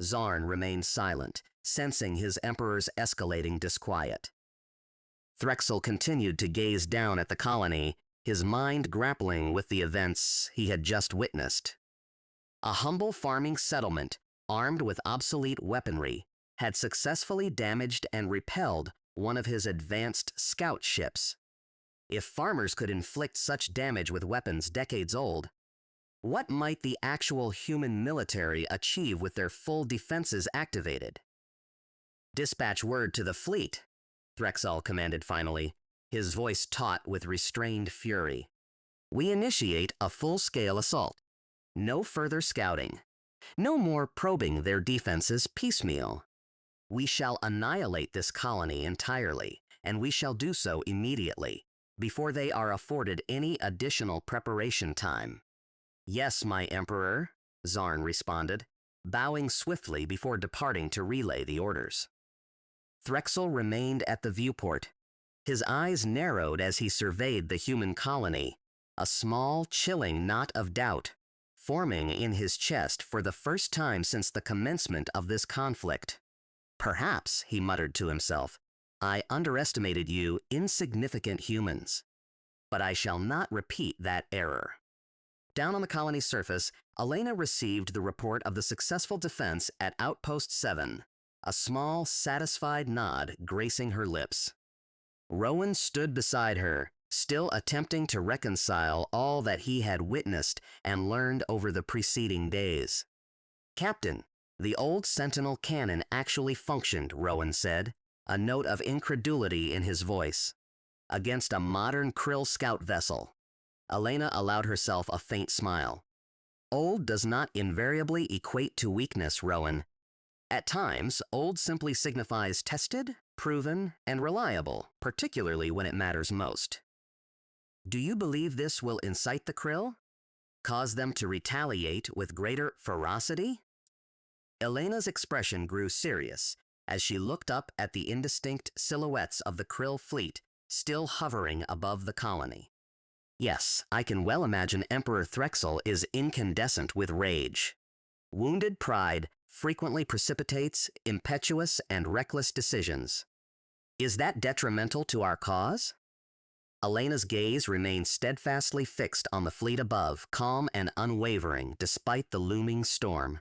Zarn remained silent, sensing his Emperor's escalating disquiet. Threxel continued to gaze down at the colony, his mind grappling with the events he had just witnessed. A humble farming settlement, armed with obsolete weaponry, had successfully damaged and repelled one of his advanced scout ships. If farmers could inflict such damage with weapons decades old, what might the actual human military achieve with their full defenses activated? "Dispatch word to the fleet," Threxel commanded finally, his voice taut with restrained fury. "We initiate a full-scale assault. No further scouting. No more probing their defenses piecemeal. We shall annihilate this colony entirely, and we shall do so immediately, before they are afforded any additional preparation time." "Yes, my Emperor," Zarn responded, bowing swiftly before departing to relay the orders. Threxel remained at the viewport. His eyes narrowed as he surveyed the human colony, a small, chilling knot of doubt forming in his chest for the first time since the commencement of this conflict. "Perhaps," he muttered to himself, "I underestimated you insignificant humans. But I shall not repeat that error." Down on the colony's surface, Elena received the report of the successful defense at Outpost 7, a small, satisfied nod gracing her lips. Rowan stood beside her, still attempting to reconcile all that he had witnessed and learned over the preceding days. "Captain, the old Sentinel cannon actually functioned," Rowan said, a note of incredulity in his voice. "Against a modern Krill scout vessel." Elena allowed herself a faint smile. "Old does not invariably equate to weakness, Rowan. At times, old simply signifies tested, proven, and reliable, particularly when it matters most." "Do you believe this will incite the Krill? Cause them to retaliate with greater ferocity?" Elena's expression grew serious, as she looked up at the indistinct silhouettes of the Krill fleet still hovering above the colony. Yes, I can well imagine Emperor Threxel is incandescent with rage. Wounded pride frequently precipitates impetuous and reckless decisions. Is that detrimental to our cause? Elena's gaze remained steadfastly fixed on the fleet above, calm and unwavering despite the looming storm.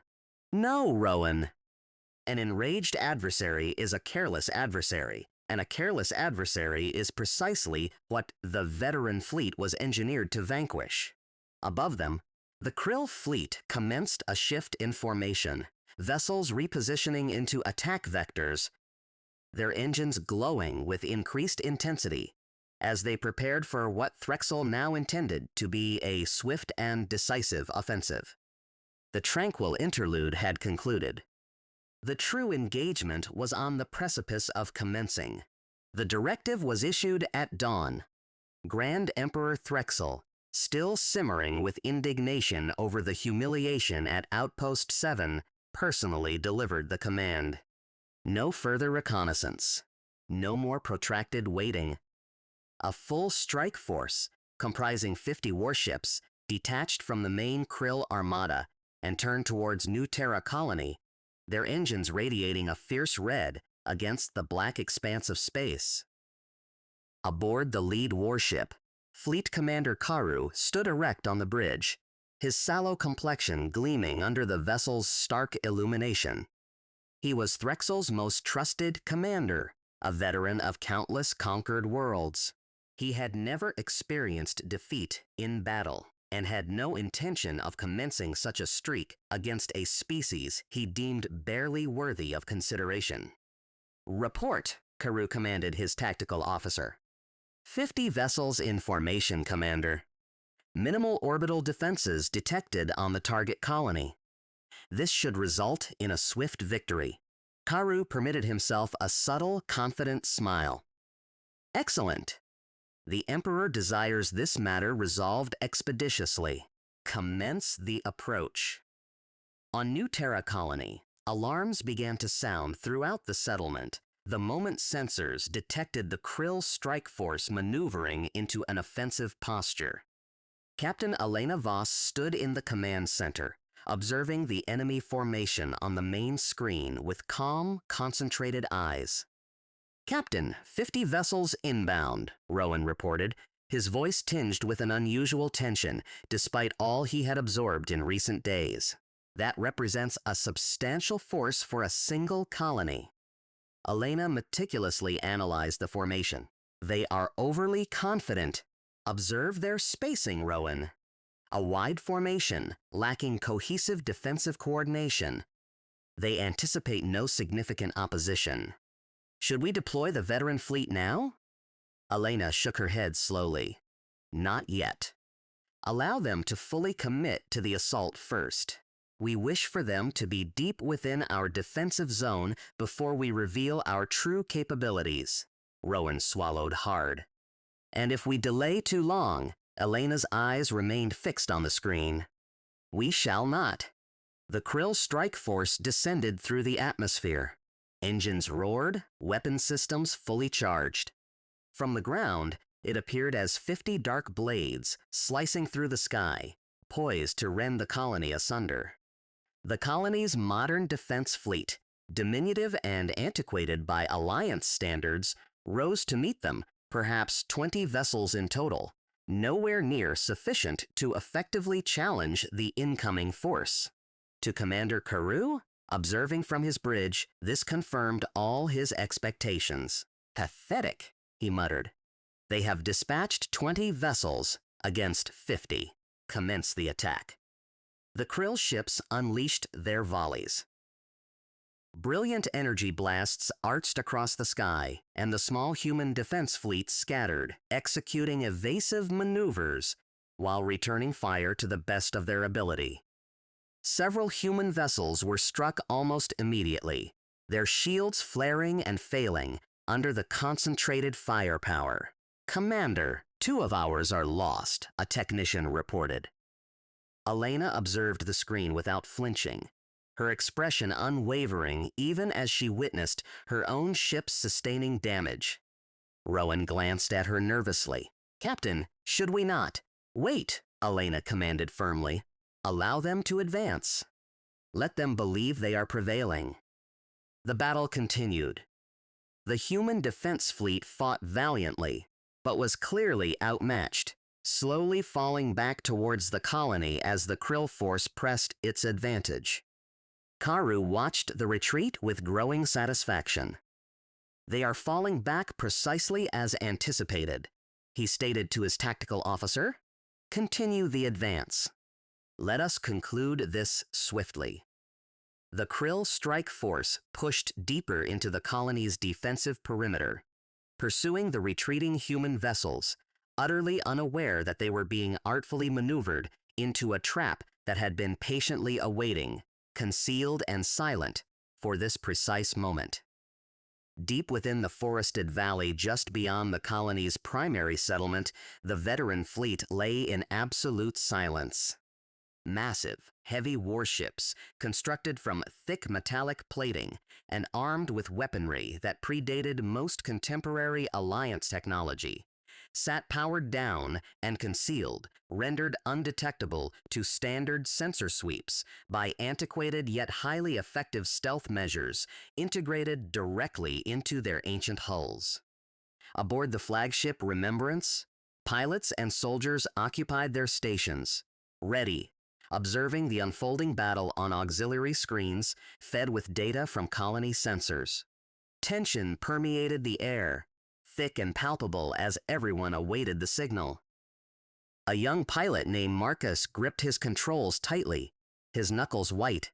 No, Rowan. An enraged adversary is a careless adversary, and a careless adversary is precisely what the veteran fleet was engineered to vanquish. Above them, the Krill fleet commenced a shift in formation, vessels repositioning into attack vectors, their engines glowing with increased intensity, as they prepared for what Threxel now intended to be a swift and decisive offensive. The tranquil interlude had concluded. The true engagement was on the precipice of commencing. The directive was issued at dawn. Grand Emperor Threxel, still simmering with indignation over the humiliation at Outpost 7, personally delivered the command. No further reconnaissance. No more protracted waiting. A full strike force, comprising 50 warships, detached from the main Krill armada and turned towards New Terra colony, their engines radiating a fierce red against the black expanse of space. Aboard the lead warship, Fleet Commander Karu stood erect on the bridge, his sallow complexion gleaming under the vessel's stark illumination. He was Threxel's most trusted commander, a veteran of countless conquered worlds. He had never experienced defeat in battle, and had no intention of commencing such a streak against a species he deemed barely worthy of consideration. "Report," Karu commanded his tactical officer. 50 vessels in formation, Commander. Minimal orbital defenses detected on the target colony. This should result in a swift victory. Karu permitted himself a subtle, confident smile. Excellent. The Emperor desires this matter resolved expeditiously. Commence the approach. On New Terra colony, alarms began to sound throughout the settlement the moment sensors detected the Krill strike force maneuvering into an offensive posture. Captain Elena Voss stood in the command center, observing the enemy formation on the main screen with calm, concentrated eyes. "Captain, 50 vessels inbound," Rowan reported, his voice tinged with an unusual tension, despite all he had absorbed in recent days. That represents a substantial force for a single colony. Elena meticulously analyzed the formation. "They are overly confident. Observe their spacing, Rowan. A wide formation, lacking cohesive defensive coordination. They anticipate no significant opposition. Should we deploy the veteran fleet now?" Elena shook her head slowly. "Not yet. Allow them to fully commit to the assault first. We wish for them to be deep within our defensive zone before we reveal our true capabilities." Rowan swallowed hard. "And if we delay too long," Elena's eyes remained fixed on the screen, "we shall not." The Krill strike force descended through the atmosphere. Engines roared, weapon systems fully charged. From the ground, it appeared as 50 dark blades slicing through the sky, poised to rend the colony asunder. The colony's modern defense fleet, diminutive and antiquated by Alliance standards, rose to meet them, perhaps 20 vessels in total, nowhere near sufficient to effectively challenge the incoming force. To Commander Karu, observing from his bridge, this confirmed all his expectations. "Pathetic," he muttered. "They have dispatched 20 vessels against 50. Commence the attack." The Krill ships unleashed their volleys. Brilliant energy blasts arched across the sky, and the small human defense fleet scattered, executing evasive maneuvers while returning fire to the best of their ability. Several human vessels were struck almost immediately, their shields flaring and failing under the concentrated firepower. "Commander, 2 of ours are lost," a technician reported. Elena observed the screen without flinching. her expression unwavering even as she witnessed her own ship's sustaining damage. Rowan glanced at her nervously. "Captain, should we not?" "Wait," Elena commanded firmly. "Allow them to advance. Let them believe they are prevailing." The battle continued. The human defense fleet fought valiantly, but was clearly outmatched, slowly falling back towards the colony as the Krill force pressed its advantage. Karu watched the retreat with growing satisfaction. "They are falling back precisely as anticipated," he stated to his tactical officer. "Continue the advance. Let us conclude this swiftly." The Krill strike force pushed deeper into the colony's defensive perimeter, pursuing the retreating human vessels, utterly unaware that they were being artfully maneuvered into a trap that had been patiently awaiting, concealed and silent, for this precise moment. Deep within the forested valley just beyond the colony's primary settlement, the veteran fleet lay in absolute silence. Massive, heavy warships, constructed from thick metallic plating and armed with weaponry that predated most contemporary Alliance technology, sat powered down and concealed, rendered undetectable to standard sensor sweeps by antiquated yet highly effective stealth measures integrated directly into their ancient hulls. Aboard the flagship Remembrance, pilots and soldiers occupied their stations, ready, observing the unfolding battle on auxiliary screens fed with data from colony sensors. Tension permeated the air, thick and palpable as everyone awaited the signal. A young pilot named Marcus gripped his controls tightly, his knuckles white.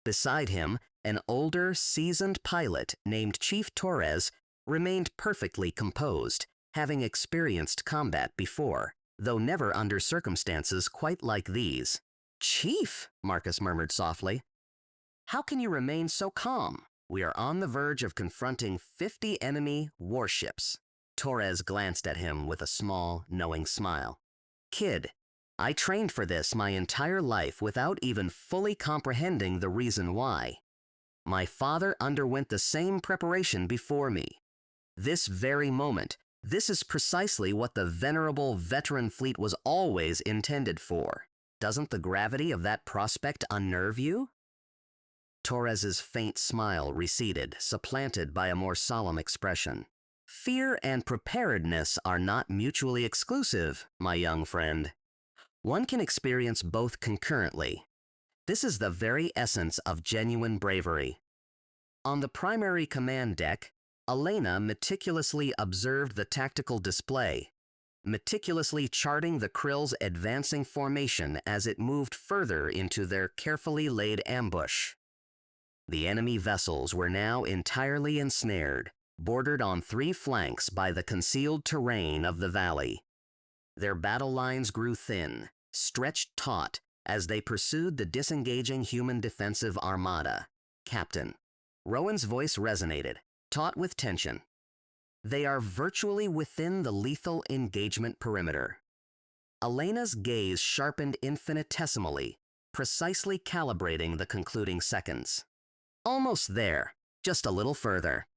Beside him, an older, seasoned pilot named Chief Torres remained perfectly composed, having experienced combat before, though never under circumstances quite like these. "Chief," Marcus murmured softly, "how can you remain so calm? We are on the verge of confronting 50 enemy warships." Torres glanced at him with a small, knowing smile. "Kid, I trained for this my entire life without even fully comprehending the reason why. My father underwent the same preparation before me. This very moment, this is precisely what the venerable veteran fleet was always intended for. Doesn't the gravity of that prospect unnerve you?" Torres's faint smile receded, supplanted by a more solemn expression. "Fear and preparedness are not mutually exclusive, my young friend. One can experience both concurrently. This is the very essence of genuine bravery." On the primary command deck, Elena meticulously observed the tactical display, meticulously charting the Krill's advancing formation as it moved further into their carefully laid ambush. The enemy vessels were now entirely ensnared, bordered on three flanks by the concealed terrain of the valley. Their battle lines grew thin, stretched taut as they pursued the disengaging human defensive armada. "Captain." Rowan's voice resonated, taut with tension. "They are virtually within the lethal engagement perimeter." Elena's gaze sharpened infinitesimally, precisely calibrating the concluding seconds. "Almost there, just a little further."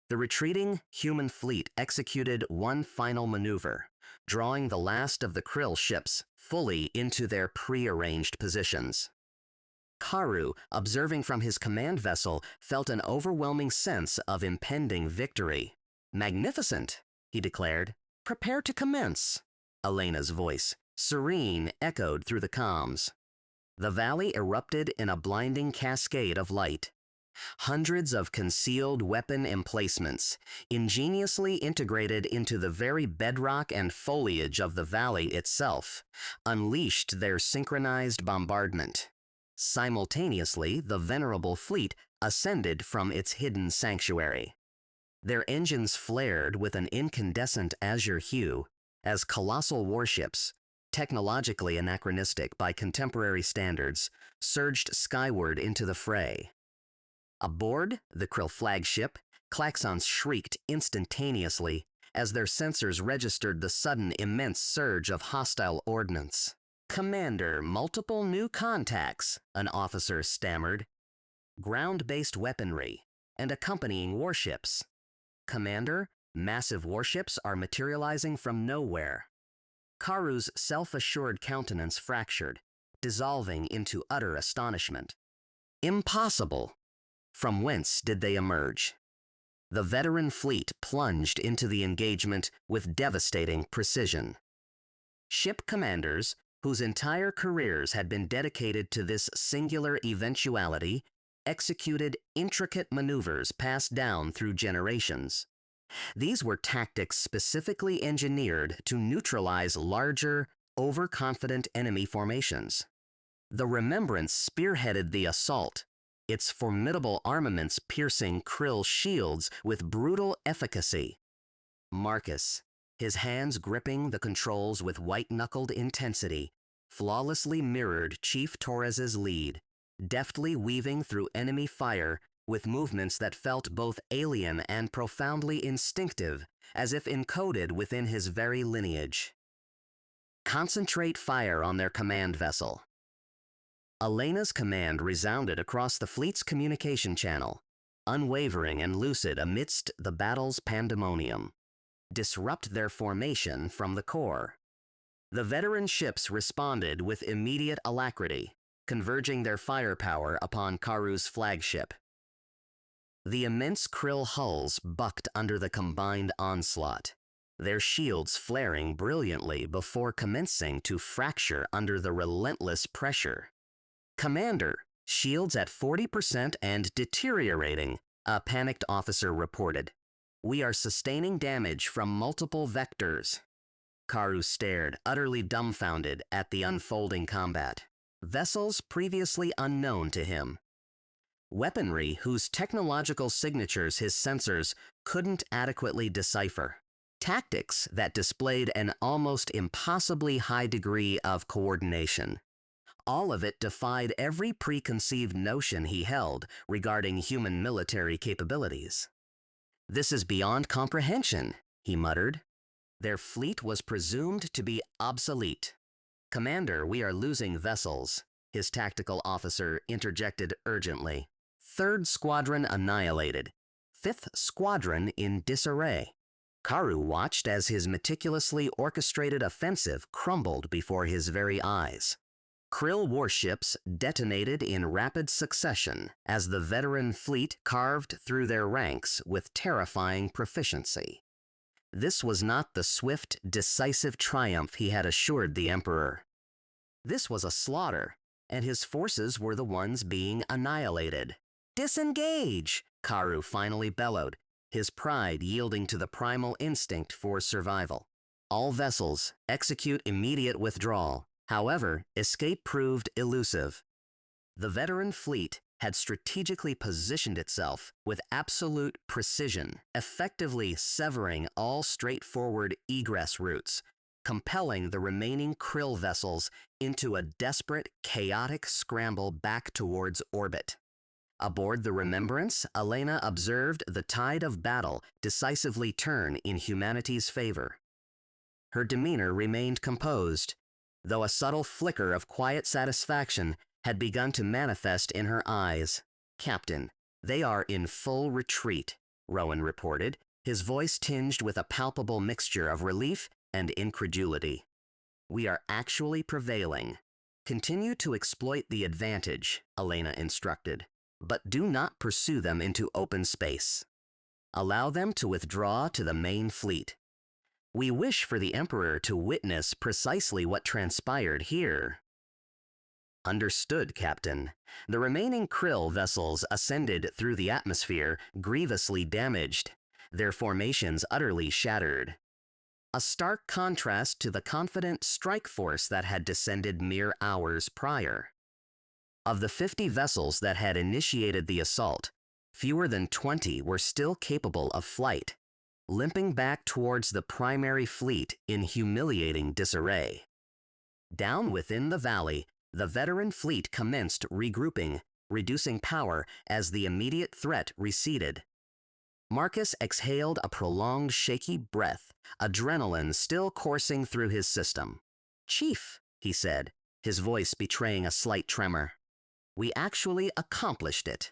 The retreating human fleet executed one final maneuver, drawing the last of the Krill ships fully into their pre-arranged positions. Karu, observing from his command vessel, felt an overwhelming sense of impending victory. "Magnificent," he declared. "Prepare to commence." Elena's voice, serene, echoed through the comms. The valley erupted in a blinding cascade of light. Hundreds of concealed weapon emplacements, ingeniously integrated into the very bedrock and foliage of the valley itself, unleashed their synchronized bombardment. Simultaneously, the venerable fleet ascended from its hidden sanctuary. Their engines flared with an incandescent azure hue as colossal warships, technologically anachronistic by contemporary standards, surged skyward into the fray. Aboard the Krill flagship, klaxons shrieked instantaneously as their sensors registered the sudden immense surge of hostile ordnance. "Commander, multiple new contacts," an officer stammered. ground-based weaponry, and accompanying warships. Commander, massive warships are materializing from nowhere. Karu's self-assured countenance fractured, dissolving into utter astonishment. Impossible! From whence did they emerge? The veteran fleet plunged into the engagement with devastating precision. Ship commanders, whose entire careers had been dedicated to this singular eventuality, executed intricate maneuvers passed down through generations. These were tactics specifically engineered to neutralize larger, overconfident enemy formations. The Remembrance spearheaded the assault, its formidable armaments piercing Krill shields with brutal efficacy. Marcus, his hands gripping the controls with white-knuckled intensity, flawlessly mirrored Chief Torres's lead, deftly weaving through enemy fire with movements that felt both alien and profoundly instinctive, as if encoded within his very lineage. Concentrate fire on their command vessel. Elena's command resounded across the fleet's communication channel, unwavering and lucid amidst the battle's pandemonium. Disrupt their formation from the core. The veteran ships responded with immediate alacrity, converging their firepower upon Karu's flagship. The immense Krill hulls bucked under the combined onslaught, their shields flaring brilliantly before commencing to fracture under the relentless pressure. "Commander, shields at 40% and deteriorating," a panicked officer reported. "We are sustaining damage from multiple vectors." Karu stared, utterly dumbfounded at the unfolding combat. Vessels previously unknown to him. Weaponry whose technological signatures his sensors couldn't adequately decipher. Tactics that displayed an almost impossibly high degree of coordination. All of it defied every preconceived notion he held regarding human military capabilities. "This is beyond comprehension," he muttered. Their fleet was presumed to be obsolete. "Commander, we are losing vessels," his tactical officer interjected urgently. "Third squadron annihilated. Fifth squadron in disarray." Karu watched as his meticulously orchestrated offensive crumbled before his very eyes. Krill warships detonated in rapid succession as the veteran fleet carved through their ranks with terrifying proficiency. This was not the swift, decisive triumph he had assured the Emperor. This was a slaughter, and his forces were the ones being annihilated. "Disengage!" Karu finally bellowed, his pride yielding to the primal instinct for survival. "All vessels, execute immediate withdrawal." However, escape proved elusive. The veteran fleet had strategically positioned itself with absolute precision, effectively severing all straightforward egress routes, compelling the remaining Krill vessels into a desperate, chaotic scramble back towards orbit. Aboard the Remembrance, Elena observed the tide of battle decisively turn in humanity's favor. Her demeanor remained composed, though a subtle flicker of quiet satisfaction had begun to manifest in her eyes. "Captain, they are in full retreat," Rowan reported, his voice tinged with a palpable mixture of relief and incredulity. "We are actually prevailing. Continue to exploit the advantage," Elena instructed, "but do not pursue them into open space. Allow them to withdraw to the main fleet. We wish for the Emperor to witness precisely what transpired here." "Understood, Captain." The remaining Krill vessels ascended through the atmosphere, grievously damaged, their formations utterly shattered. A stark contrast to the confident strike force that had descended mere hours prior. Of the 50 vessels that had initiated the assault, fewer than 20 were still capable of flight, limping back towards the primary fleet in humiliating disarray. Down within the valley, the veteran fleet commenced regrouping, reducing power as the immediate threat receded. Marcus exhaled a prolonged shaky breath, adrenaline still coursing through his system. "Chief," he said, his voice betraying a slight tremor, "we actually accomplished it."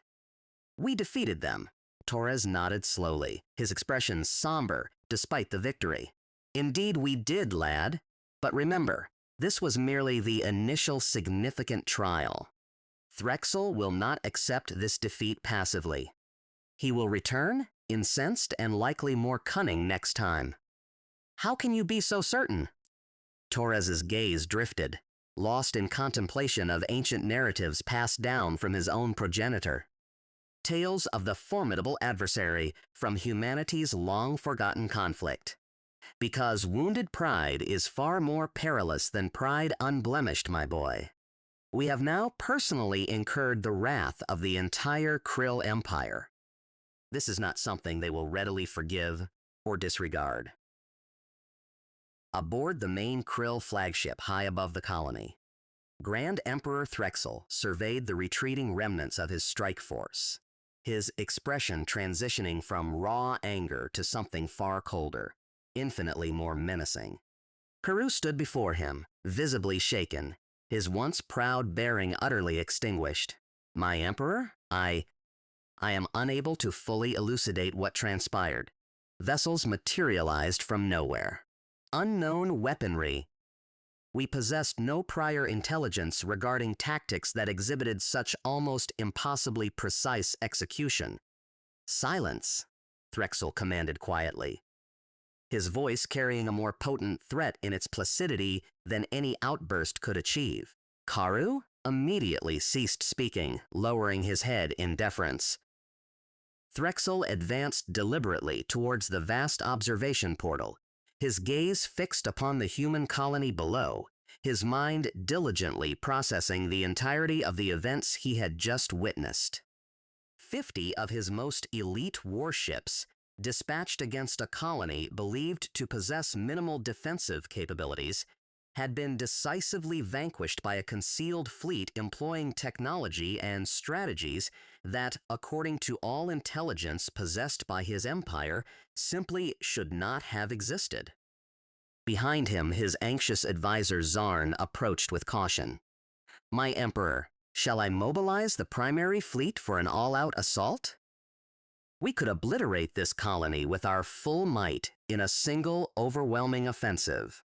We defeated them. Torres nodded slowly, his expression somber despite the victory. Indeed we did, lad. But remember, this was merely the initial significant trial. Threxel will not accept this defeat passively. He will return, incensed and likely more cunning next time. How can you be so certain? Torres's gaze drifted, lost in contemplation of ancient narratives passed down from his own progenitor. Tales of the formidable adversary from humanity's long-forgotten conflict. Because wounded pride is far more perilous than pride unblemished, my boy. We have now personally incurred the wrath of the entire Krill Empire. This is not something they will readily forgive or disregard. Aboard the main Krill flagship high above the colony, Grand Emperor Threxel surveyed the retreating remnants of his strike force, his expression transitioning from raw anger to something far colder, infinitely more menacing. Karoo stood before him, visibly shaken, his once proud bearing utterly extinguished. My Emperor, I am unable to fully elucidate what transpired. Vessels materialized from nowhere. Unknown weaponry. We possessed no prior intelligence regarding tactics that exhibited such almost impossibly precise execution. Silence, Threxel commanded quietly, his voice carrying a more potent threat in its placidity than any outburst could achieve. Karoo immediately ceased speaking, lowering his head in deference. Threxel advanced deliberately towards the vast observation portal, his gaze fixed upon the human colony below, his mind diligently processing the entirety of the events he had just witnessed. 50 of his most elite warships, dispatched against a colony believed to possess minimal defensive capabilities, had been decisively vanquished by a concealed fleet employing technology and strategies that, according to all intelligence possessed by his empire, simply should not have existed. Behind him, his anxious advisor Zarn approached with caution. My Emperor, shall I mobilize the primary fleet for an all-out assault? We could obliterate this colony with our full might in a single, overwhelming offensive.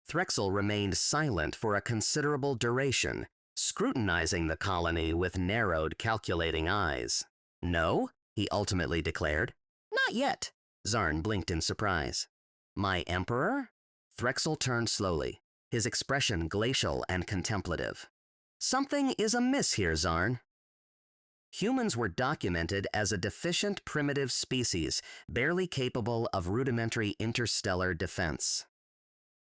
Threxel remained silent for a considerable duration, scrutinizing the colony with narrowed, calculating eyes. No, he ultimately declared. Not yet. Zarn blinked in surprise. My Emperor? Threxel turned slowly, his expression glacial and contemplative. Something is amiss here, Zarn. Humans were documented as a deficient primitive species, barely capable of rudimentary interstellar defense.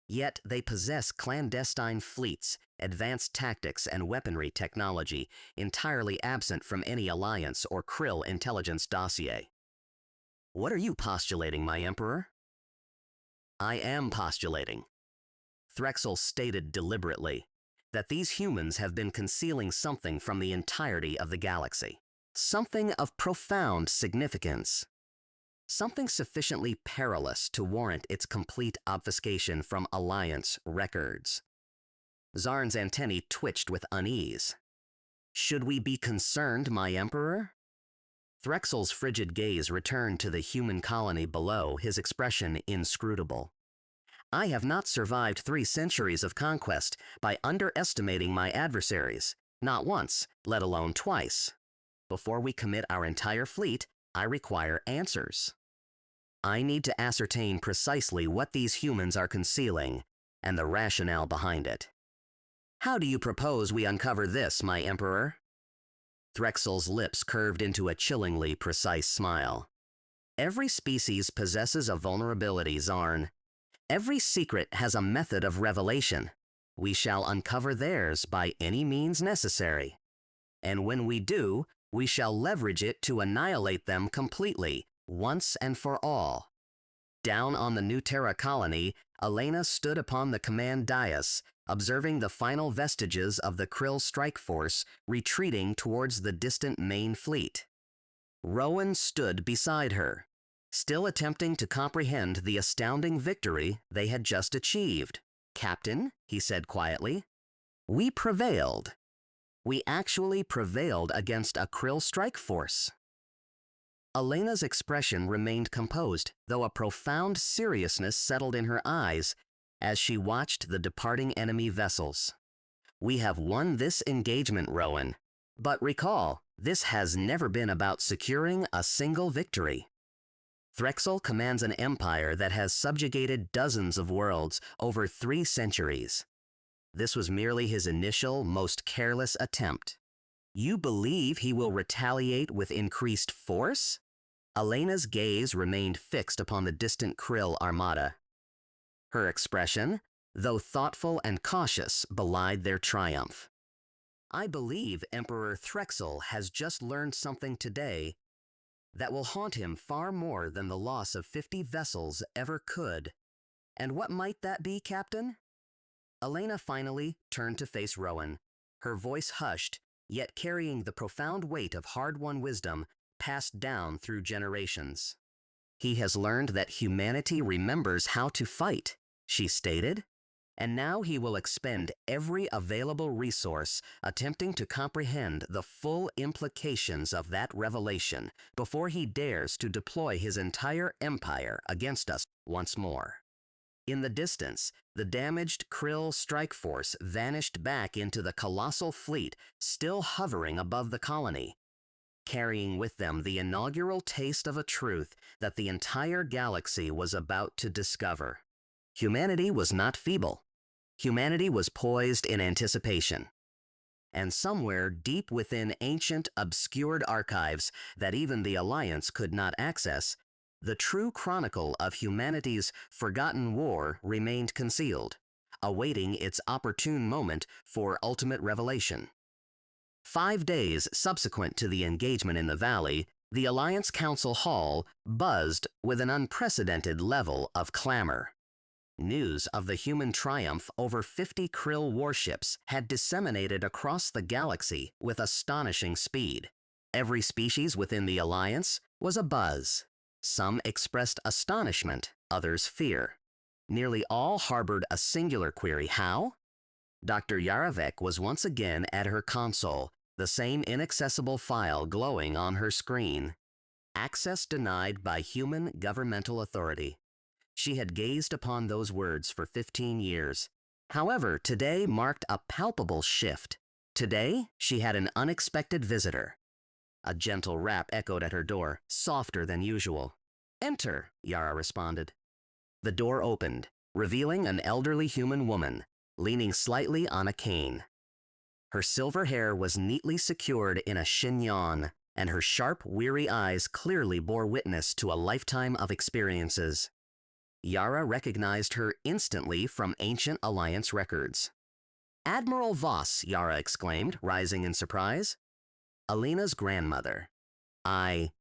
Yet they possess clandestine fleets, advanced tactics and weaponry technology entirely absent from any Alliance or Krill intelligence dossier. What are you postulating, my Emperor? I am postulating, Threxel stated deliberately, that these humans have been concealing something from the entirety of the galaxy. Something of profound significance. Something sufficiently perilous to warrant its complete obfuscation from Alliance records. Zarn's antennae twitched with unease. Should we be concerned, my Emperor? Threxel's frigid gaze returned to the human colony below, his expression inscrutable. I have not survived 3 centuries of conquest by underestimating my adversaries, not once, let alone twice. Before we commit our entire fleet, I require answers. I need to ascertain precisely what these humans are concealing, and the rationale behind it. How do you propose we uncover this, my Emperor? Threxel's lips curved into a chillingly precise smile. Every species possesses a vulnerability, Zarn. Every secret has a method of revelation. We shall uncover theirs by any means necessary. And when we do, we shall leverage it to annihilate them completely, once and for all. Down on the new Terra colony, Elena stood upon the command dais, observing the final vestiges of the Krill strike force retreating towards the distant main fleet. Rowan stood beside her, still attempting to comprehend the astounding victory they had just achieved. Captain, he said quietly, we prevailed. We actually prevailed against a Krill strike force. Elena's expression remained composed, though a profound seriousness settled in her eyes as she watched the departing enemy vessels. We have won this engagement, Rowan. But recall, this has never been about securing a single victory. Threxel commands an empire that has subjugated dozens of worlds over 3 centuries. This was merely his initial, most careless attempt. You believe he will retaliate with increased force? Elena's gaze remained fixed upon the distant Krill armada. Her expression, though thoughtful and cautious, belied their triumph. I believe Emperor Threxel has just learned something today that will haunt him far more than the loss of 50 vessels ever could. And what might that be, Captain? Elena finally turned to face Rowan, her voice hushed, yet carrying the profound weight of hard-won wisdom passed down through generations. He has learned that humanity remembers how to fight, she stated, and now he will expend every available resource attempting to comprehend the full implications of that revelation before he dares to deploy his entire empire against us once more. In the distance, the damaged Krill strike force vanished back into the colossal fleet still hovering above the colony, carrying with them the inaugural taste of a truth that the entire galaxy was about to discover. Humanity was not feeble. Humanity was poised in anticipation. And somewhere deep within ancient, obscured archives that even the Alliance could not access, the true chronicle of humanity's forgotten war remained concealed, awaiting its opportune moment for ultimate revelation. 5 days subsequent to the engagement in the valley, the Alliance Council Hall buzzed with an unprecedented level of clamor. News of the human triumph over 50 Krill warships had disseminated across the galaxy with astonishing speed. Every species within the Alliance was abuzz. Some expressed astonishment, others fear. Nearly all harbored a singular query: how? Dr. Yaravek was once again at her console, the same inaccessible file glowing on her screen. Access denied by human governmental authority. She had gazed upon those words for 15 years. However, today marked a palpable shift. Today, she had an unexpected visitor. A gentle rap echoed at her door, softer than usual. "Enter," Yara responded. The door opened, revealing an elderly human woman, leaning slightly on a cane. Her silver hair was neatly secured in a chignon, and her sharp, weary eyes clearly bore witness to a lifetime of experiences. Yara recognized her instantly from ancient Alliance records. "Admiral Voss," Yara exclaimed, rising in surprise. "Elena's grandmother. I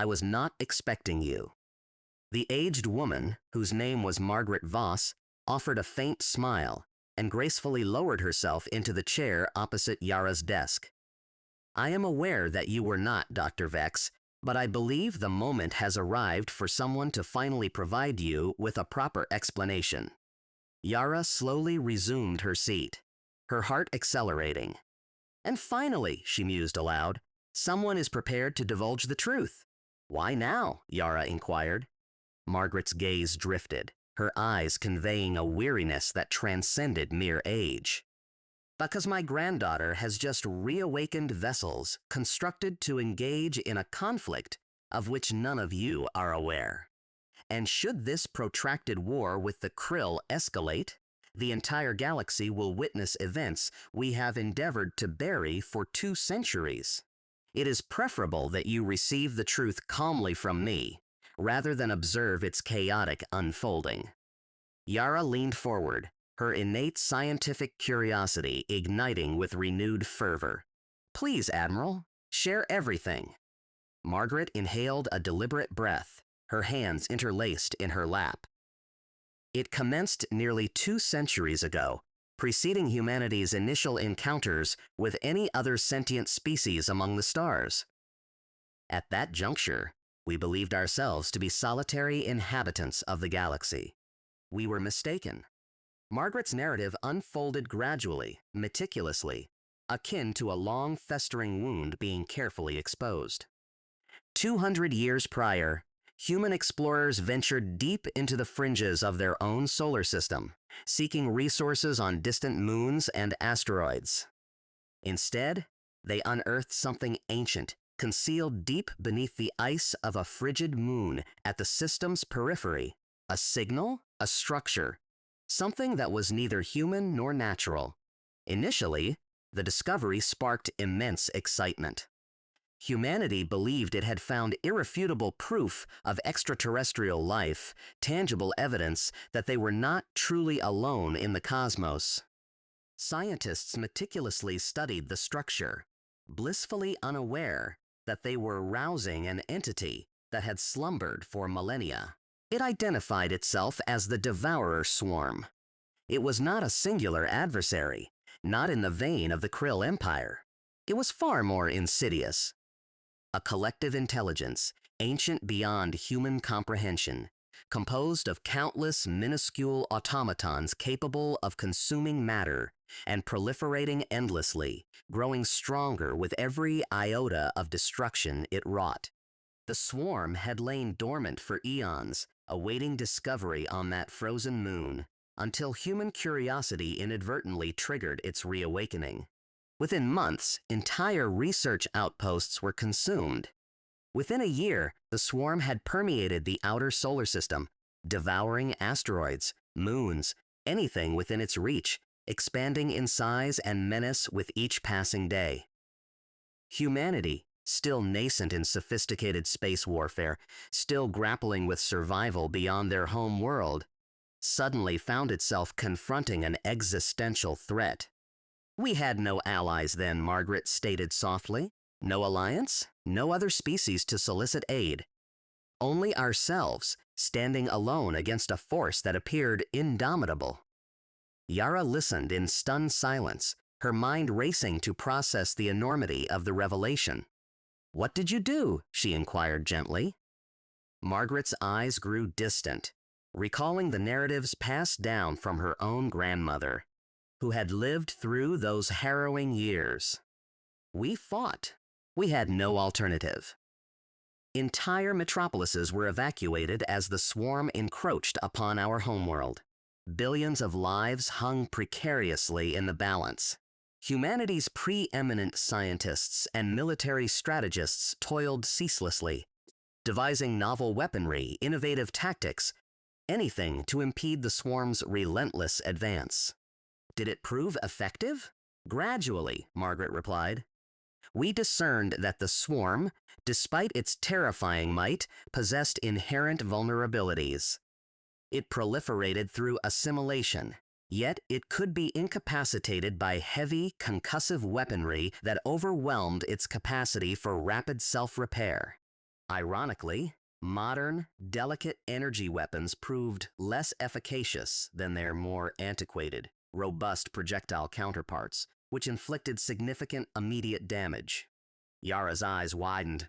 was not expecting you." The aged woman, whose name was Margaret Voss, offered a faint smile and gracefully lowered herself into the chair opposite Yara's desk. "I am aware that you were not, Dr. Vex, but I believe the moment has arrived for someone to finally provide you with a proper explanation." Yara slowly resumed her seat, her heart accelerating. "And finally," she mused aloud, "someone is prepared to divulge the truth." "Why now?" Yara inquired. Margaret's gaze drifted, her eyes conveying a weariness that transcended mere age. "Because my granddaughter has just reawakened vessels constructed to engage in a conflict of which none of you are aware. And should this protracted war with the Krill escalate, the entire galaxy will witness events we have endeavored to bury for 2 centuries. It is preferable that you receive the truth calmly from me, rather than observe its chaotic unfolding." Yara leaned forward, her innate scientific curiosity igniting with renewed fervor. "Please, Admiral, share everything." Margaret inhaled a deliberate breath, her hands interlaced in her lap. "It commenced nearly 2 centuries ago, preceding humanity's initial encounters with any other sentient species among the stars. At that juncture, we believed ourselves to be solitary inhabitants of the galaxy. We were mistaken." Margaret's narrative unfolded gradually, meticulously, akin to a long festering wound being carefully exposed. 200 years prior, human explorers ventured deep into the fringes of their own solar system, seeking resources on distant moons and asteroids. Instead, they unearthed something ancient, concealed deep beneath the ice of a frigid moon at the system's periphery. A signal, a structure, something that was neither human nor natural. Initially, the discovery sparked immense excitement. Humanity believed it had found irrefutable proof of extraterrestrial life, tangible evidence that they were not truly alone in the cosmos. Scientists meticulously studied the structure, blissfully unaware that they were rousing an entity that had slumbered for millennia. It identified itself as the Devourer Swarm. It was not a singular adversary, not in the vein of the Krill Empire. It was far more insidious. A collective intelligence, ancient beyond human comprehension, composed of countless minuscule automatons capable of consuming matter and proliferating endlessly, growing stronger with every iota of destruction it wrought. The swarm had lain dormant for eons, awaiting discovery on that frozen moon, until human curiosity inadvertently triggered its reawakening. Within months, entire research outposts were consumed. Within a year, the swarm had permeated the outer solar system, devouring asteroids, moons, anything within its reach, expanding in size and menace with each passing day. Humanity, still nascent in sophisticated space warfare, still grappling with survival beyond their home world, suddenly found itself confronting an existential threat. "We had no allies then," Margaret stated softly. "No alliance, no other species to solicit aid. Only ourselves, standing alone against a force that appeared indomitable." Yara listened in stunned silence, her mind racing to process the enormity of the revelation. "What did you do?" she inquired gently. Margaret's eyes grew distant, recalling the narratives passed down from her own grandmother, who had lived through those harrowing years. "We fought. We had no alternative." Entire metropolises were evacuated as the swarm encroached upon our homeworld. Billions of lives hung precariously in the balance. Humanity's preeminent scientists and military strategists toiled ceaselessly, devising novel weaponry, innovative tactics, anything to impede the swarm's relentless advance. Did it prove effective? Gradually, Margaret replied. We discerned that the swarm, despite its terrifying might, possessed inherent vulnerabilities. It proliferated through assimilation, yet it could be incapacitated by heavy, concussive weaponry that overwhelmed its capacity for rapid self-repair. Ironically, modern, delicate energy weapons proved less efficacious than their more antiquated, robust projectile counterparts, which inflicted significant immediate damage. Yara's eyes widened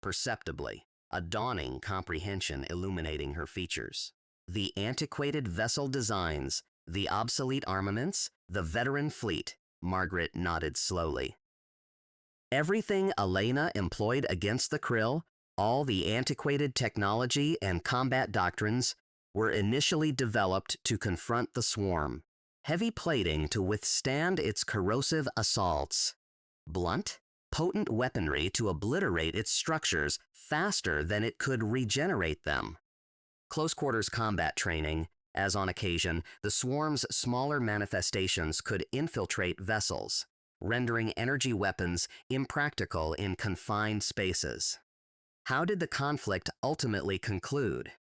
perceptibly, a dawning comprehension illuminating her features. The antiquated vessel designs, the obsolete armaments, the veteran fleet, Margaret nodded slowly. Everything Elena employed against the Krill, all the antiquated technology and combat doctrines, were initially developed to confront the swarm. Heavy plating to withstand its corrosive assaults. Blunt, potent weaponry to obliterate its structures faster than it could regenerate them. Close-quarters combat training, as on occasion, the swarm's smaller manifestations could infiltrate vessels, rendering energy weapons impractical in confined spaces. How did the conflict ultimately conclude?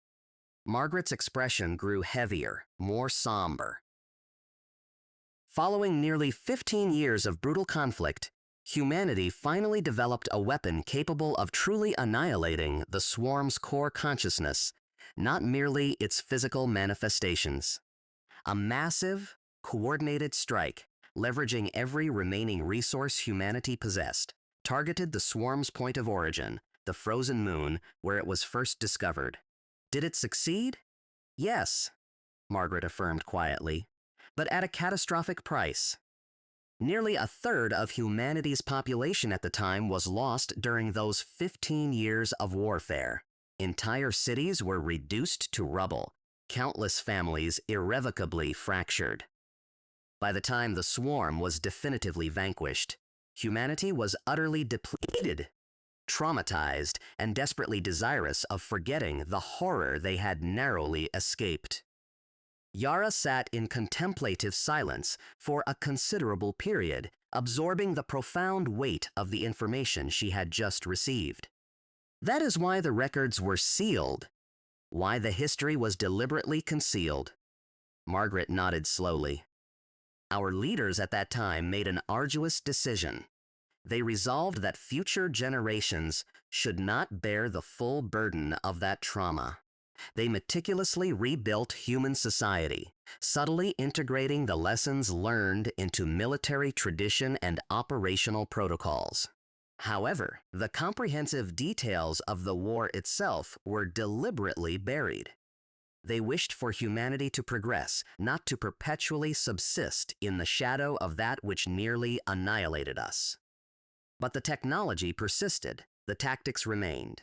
Margaret's expression grew heavier, more somber. Following nearly 15 years of brutal conflict, humanity finally developed a weapon capable of truly annihilating the swarm's core consciousness, not merely its physical manifestations. A massive, coordinated strike, leveraging every remaining resource humanity possessed, targeted the swarm's point of origin, the frozen moon, where it was first discovered. Did it succeed? Yes, Margaret affirmed quietly, but at a catastrophic price. Nearly a third of humanity's population at the time was lost during those 15 years of warfare. Entire cities were reduced to rubble, countless families irrevocably fractured. By the time the swarm was definitively vanquished, humanity was utterly depleted, traumatized, and desperately desirous of forgetting the horror they had narrowly escaped. Yara sat in contemplative silence for a considerable period, absorbing the profound weight of the information she had just received. That is why the records were sealed, why the history was deliberately concealed. Margaret nodded slowly. Our leaders at that time made an arduous decision. They resolved that future generations should not bear the full burden of that trauma. They meticulously rebuilt human society, subtly integrating the lessons learned into military tradition and operational protocols. However, the comprehensive details of the war itself were deliberately buried. They wished for humanity to progress, not to perpetually subsist in the shadow of that which nearly annihilated us. But the technology persisted, the tactics remained.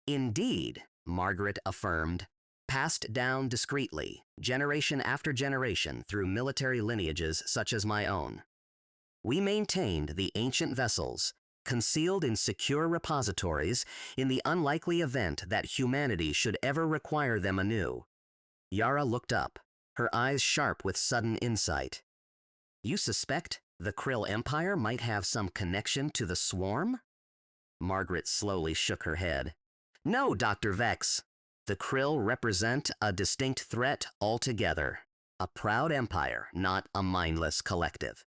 Indeed, Margaret affirmed, passed down discreetly, generation after generation through military lineages such as my own. We maintained the ancient vessels, concealed in secure repositories in the unlikely event that humanity should ever require them anew. Yara looked up, her eyes sharp with sudden insight. You suspect the Krill Empire might have some connection to the swarm? Margaret slowly shook her head. No, Dr. Vex. The Krill represent a distinct threat altogether. A proud empire, not a mindless collective.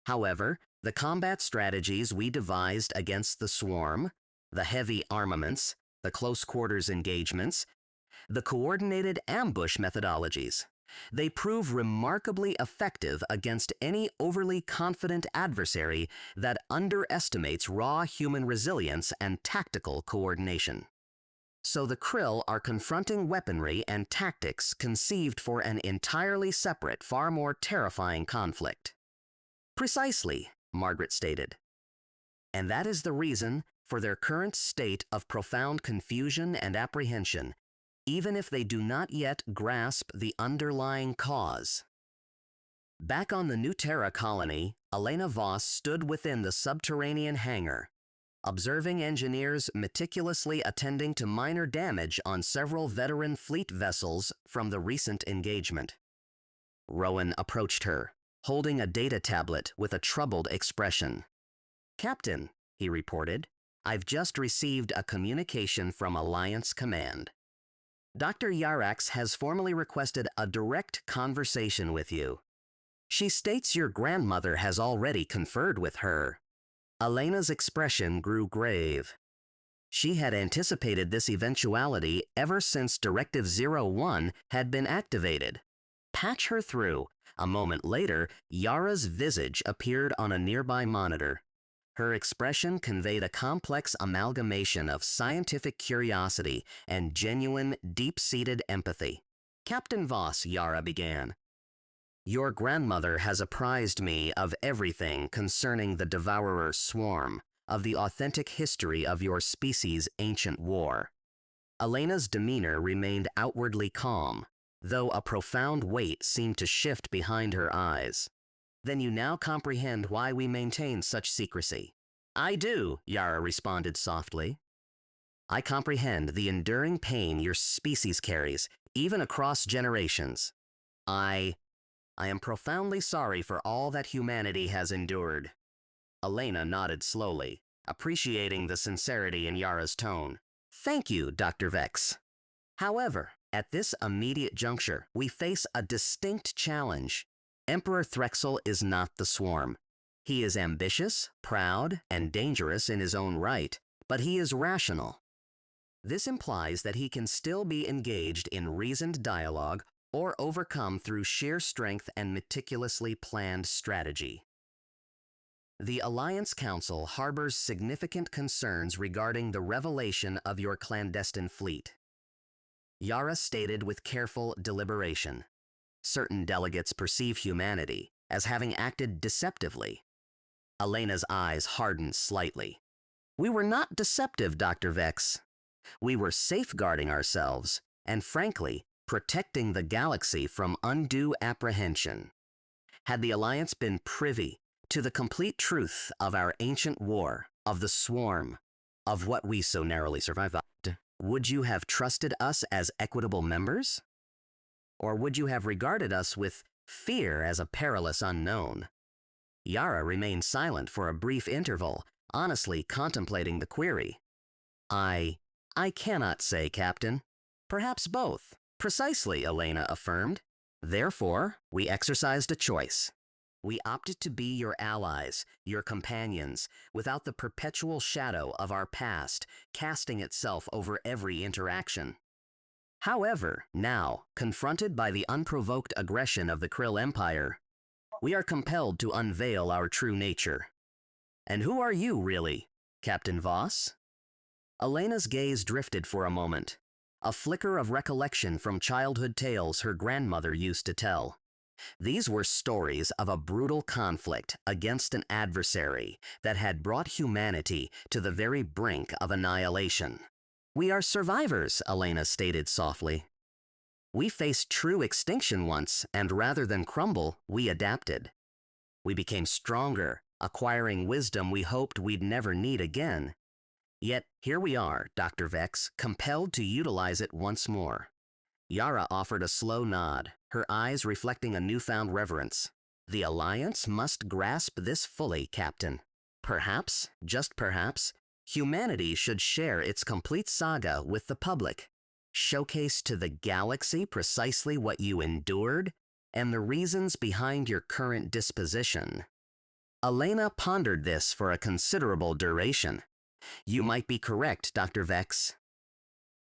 However, the combat strategies we devised against the swarm, the heavy armaments, the close quarters engagements, the coordinated ambush methodologies, they prove remarkably effective against any overly confident adversary that underestimates raw human resilience and tactical coordination. So the Krill are confronting weaponry and tactics conceived for an entirely separate, far more terrifying conflict. Precisely, Margaret stated. And that is the reason for their current state of profound confusion and apprehension, even if they do not yet grasp the underlying cause. Back on the new Terra colony, Elena Voss stood within the subterranean hangar, observing engineers meticulously attending to minor damage on several veteran fleet vessels from the recent engagement. Rowan approached her, holding a data tablet with a troubled expression. Captain, he reported, I've just received a communication from Alliance Command. Dr. Yarax has formally requested a direct conversation with you. She states your grandmother has already conferred with her. Elena's expression grew grave. She had anticipated this eventuality ever since Directive 01 had been activated. Patch her through. A moment later, Yara's visage appeared on a nearby monitor. Her expression conveyed a complex amalgamation of scientific curiosity and genuine, deep-seated empathy. Captain Voss, Yara began. Your grandmother has apprised me of everything concerning the Devourer Swarm, of the authentic history of your species' ancient war. Elena's demeanor remained outwardly calm, though a profound weight seemed to shift behind her eyes. Then you now comprehend why we maintain such secrecy. I do, Yara responded softly. I comprehend the enduring pain your species carries, even across generations. I am profoundly sorry for all that humanity has endured. Elena nodded slowly, appreciating the sincerity in Yara's tone. Thank you, Dr. Vex. However, at this immediate juncture, we face a distinct challenge. Emperor Threxel is not the swarm. He is ambitious, proud, and dangerous in his own right, but he is rational. This implies that he can still be engaged in reasoned dialogue or overcome through sheer strength and meticulously planned strategy. The Alliance Council harbors significant concerns regarding the revelation of your clandestine fleet. Yara stated with careful deliberation. Certain delegates perceive humanity, as having acted deceptively. Elena's eyes hardened slightly. We were not deceptive, Dr. Vex. We were safeguarding ourselves, and frankly, protecting the galaxy from undue apprehension. Had the Alliance been privy to the complete truth of our ancient war, of the swarm, of what we so narrowly survived, would you have trusted us as equitable members? Or would you have regarded us with fear as a perilous unknown? Yara remained silent for a brief interval, honestly contemplating the query. I cannot say, Captain. Perhaps both. Precisely, Elena affirmed. Therefore, we exercised a choice. We opted to be your allies, your companions, without the perpetual shadow of our past casting itself over every interaction. However, now, confronted by the unprovoked aggression of the Krill Empire, we are compelled to unveil our true nature. And who are you, really, Captain Voss? Elena's gaze drifted for a moment, a flicker of recollection from childhood tales her grandmother used to tell. These were stories of a brutal conflict against an adversary that had brought humanity to the very brink of annihilation. We are survivors, Elena stated softly. We faced true extinction once, and rather than crumble, we adapted. We became stronger, acquiring wisdom we hoped we'd never need again. Yet here we are, Dr. Vex, compelled to utilize it once more. Yara offered a slow nod, her eyes reflecting a newfound reverence. The Alliance must grasp this fully, Captain. Perhaps, just perhaps, humanity should share its complete saga with the public. Showcase to the galaxy precisely what you endured and the reasons behind your current disposition. Elena pondered this for a considerable duration. You might be correct, Dr. Vex.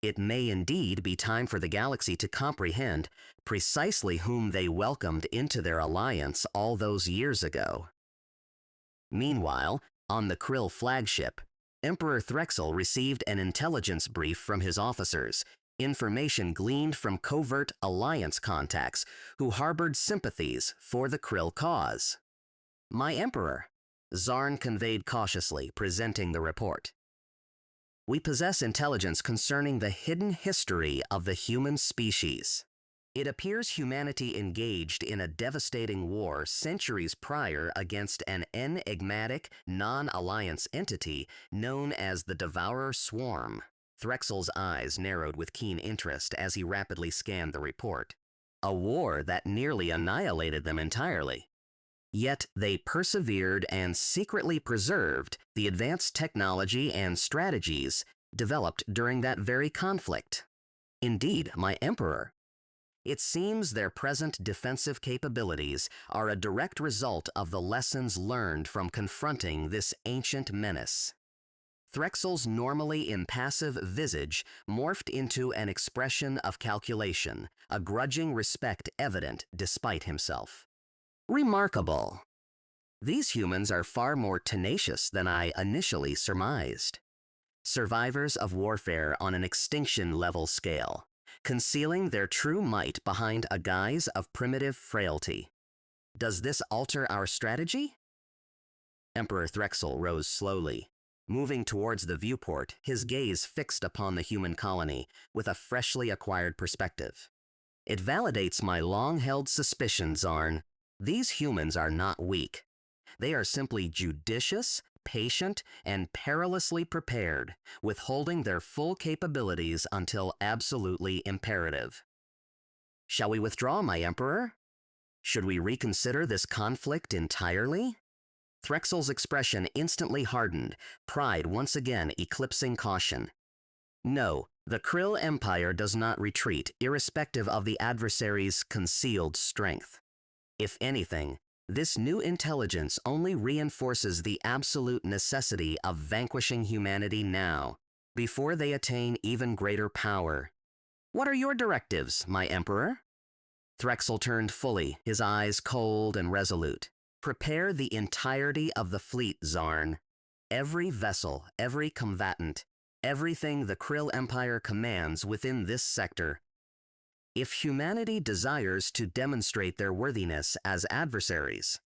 It may indeed be time for the galaxy to comprehend precisely whom they welcomed into their alliance all those years ago. Meanwhile, on the Krill flagship, Emperor Threxel received an intelligence brief from his officers, information gleaned from covert alliance contacts who harbored sympathies for the Krill cause. My Emperor, Zarn conveyed cautiously, presenting the report. We possess intelligence concerning the hidden history of the human species. It appears humanity engaged in a devastating war centuries prior against an enigmatic, non-alliance entity known as the Devourer Swarm. Threxel's eyes narrowed with keen interest as he rapidly scanned the report. A war that nearly annihilated them entirely. Yet they persevered and secretly preserved the advanced technology and strategies developed during that very conflict. Indeed, my Emperor. It seems their present defensive capabilities are a direct result of the lessons learned from confronting this ancient menace. Threxel's normally impassive visage morphed into an expression of calculation, a grudging respect evident despite himself. Remarkable. These humans are far more tenacious than I initially surmised. Survivors of warfare on an extinction-level scale, concealing their true might behind a guise of primitive frailty. Does this alter our strategy? Emperor Threxel rose slowly, moving towards the viewport, his gaze fixed upon the human colony with a freshly acquired perspective. It validates my long-held suspicion, Zarn. These humans are not weak. They are simply judicious, patient, and perilously prepared, withholding their full capabilities until absolutely imperative. Shall we withdraw, my Emperor? Should we reconsider this conflict entirely? Threxel's expression instantly hardened, pride once again eclipsing caution. No, the Krill Empire does not retreat, irrespective of the adversary's concealed strength. If anything, this new intelligence only reinforces the absolute necessity of vanquishing humanity now, before they attain even greater power. What are your directives, my Emperor? Threxel turned fully, his eyes cold and resolute. Prepare the entirety of the fleet, Zarn. Every vessel, every combatant, everything the Krill Empire commands within this sector. If humanity desires to demonstrate their worthiness as adversaries,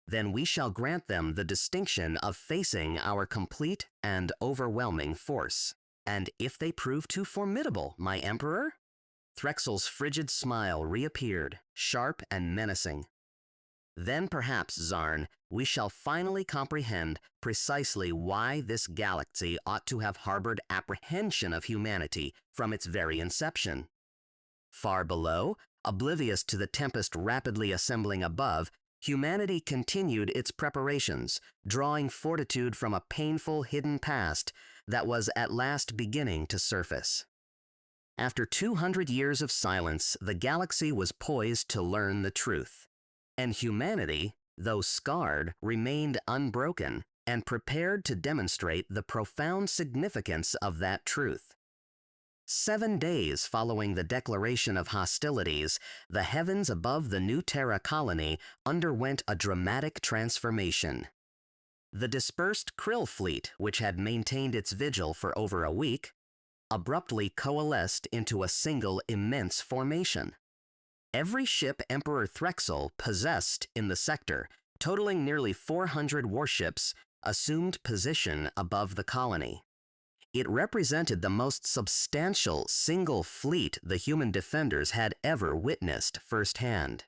then we shall grant them the distinction of facing our complete and overwhelming force. And if they prove too formidable, my Emperor? Threxel's frigid smile reappeared, sharp and menacing. Then perhaps, Zarn, we shall finally comprehend precisely why this galaxy ought to have harbored apprehension of humanity from its very inception. Far below, oblivious to the tempest rapidly assembling above, humanity continued its preparations, drawing fortitude from a painful hidden past that was at last beginning to surface. After 200 years of silence, the galaxy was poised to learn the truth. And humanity, though scarred, remained unbroken and prepared to demonstrate the profound significance of that truth. 7 days following the declaration of hostilities, the heavens above the new Terra colony underwent a dramatic transformation. The dispersed Krill fleet, which had maintained its vigil for over a week, abruptly coalesced into a single immense formation. Every ship Emperor Threxel possessed in the sector, totaling nearly 400 warships, assumed position above the colony. It represented the most substantial single fleet the human defenders had ever witnessed firsthand.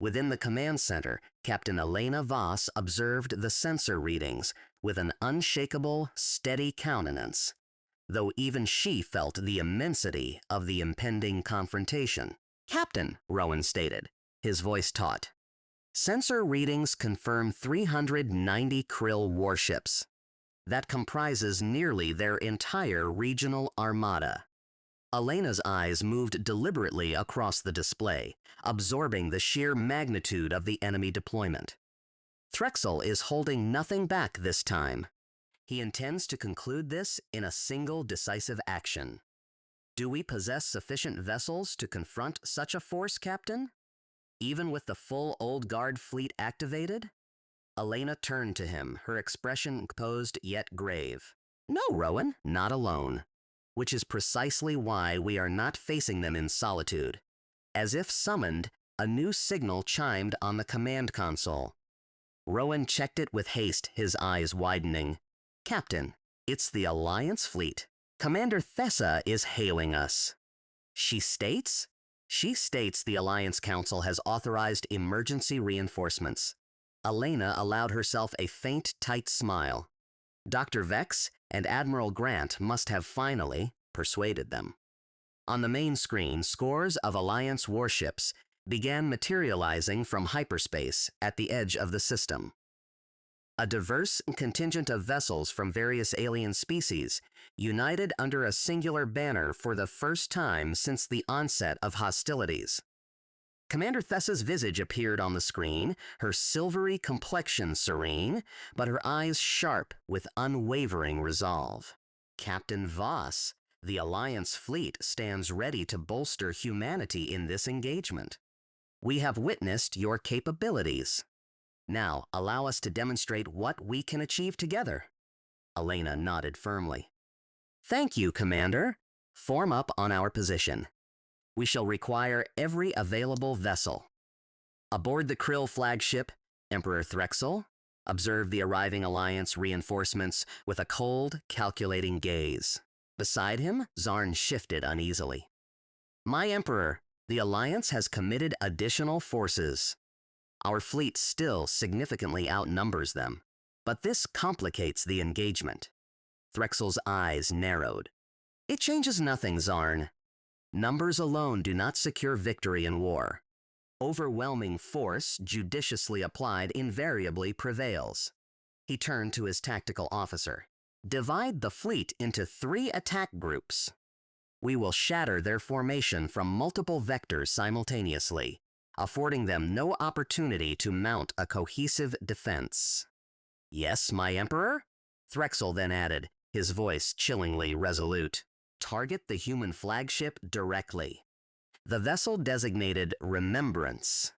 Within the command center, Captain Elena Voss observed the sensor readings with an unshakable, steady countenance, though even she felt the immensity of the impending confrontation. "Captain," Rowan stated, his voice taut. "Sensor readings confirm 390 Krill warships. That comprises nearly their entire regional armada." Elena's eyes moved deliberately across the display, absorbing the sheer magnitude of the enemy deployment. "Threxel is holding nothing back this time. He intends to conclude this in a single decisive action. Do we possess sufficient vessels to confront such a force, Captain? Even with the full Old Guard fleet activated?" Elena turned to him, her expression composed yet grave. "No, Rowan, not alone. Which is precisely why we are not facing them in solitude." As if summoned, a new signal chimed on the command console. Rowan checked it with haste, his eyes widening. "Captain, it's the Alliance fleet. Commander Thessa is hailing us." She states the Alliance Council has authorized emergency reinforcements. Elena allowed herself a faint, tight smile. Dr. Vex and Admiral Grant must have finally persuaded them. On the main screen, scores of Alliance warships began materializing from hyperspace at the edge of the system. A diverse contingent of vessels from various alien species united under a singular banner for the first time since the onset of hostilities. Commander Thessa's visage appeared on the screen, her silvery complexion serene, but her eyes sharp with unwavering resolve. "Captain Voss, the Alliance fleet stands ready to bolster humanity in this engagement. We have witnessed your capabilities. Now, allow us to demonstrate what we can achieve together." Elena nodded firmly. "Thank you, Commander. Form up on our position. We shall require every available vessel." Aboard the Krill flagship, Emperor Threxel observed the arriving Alliance reinforcements with a cold, calculating gaze. Beside him, Zarn shifted uneasily. "My Emperor, the Alliance has committed additional forces. Our fleet still significantly outnumbers them, but this complicates the engagement." Threxel's eyes narrowed. "It changes nothing, Zarn. Numbers alone do not secure victory in war. Overwhelming force, judiciously applied, invariably prevails." He turned to his tactical officer. "Divide the fleet into 3 attack groups. We will shatter their formation from multiple vectors simultaneously, affording them no opportunity to mount a cohesive defense." "Yes, my Emperor?" Threxel then added, his voice chillingly resolute. "Target the human flagship directly. The vessel designated Remembrance.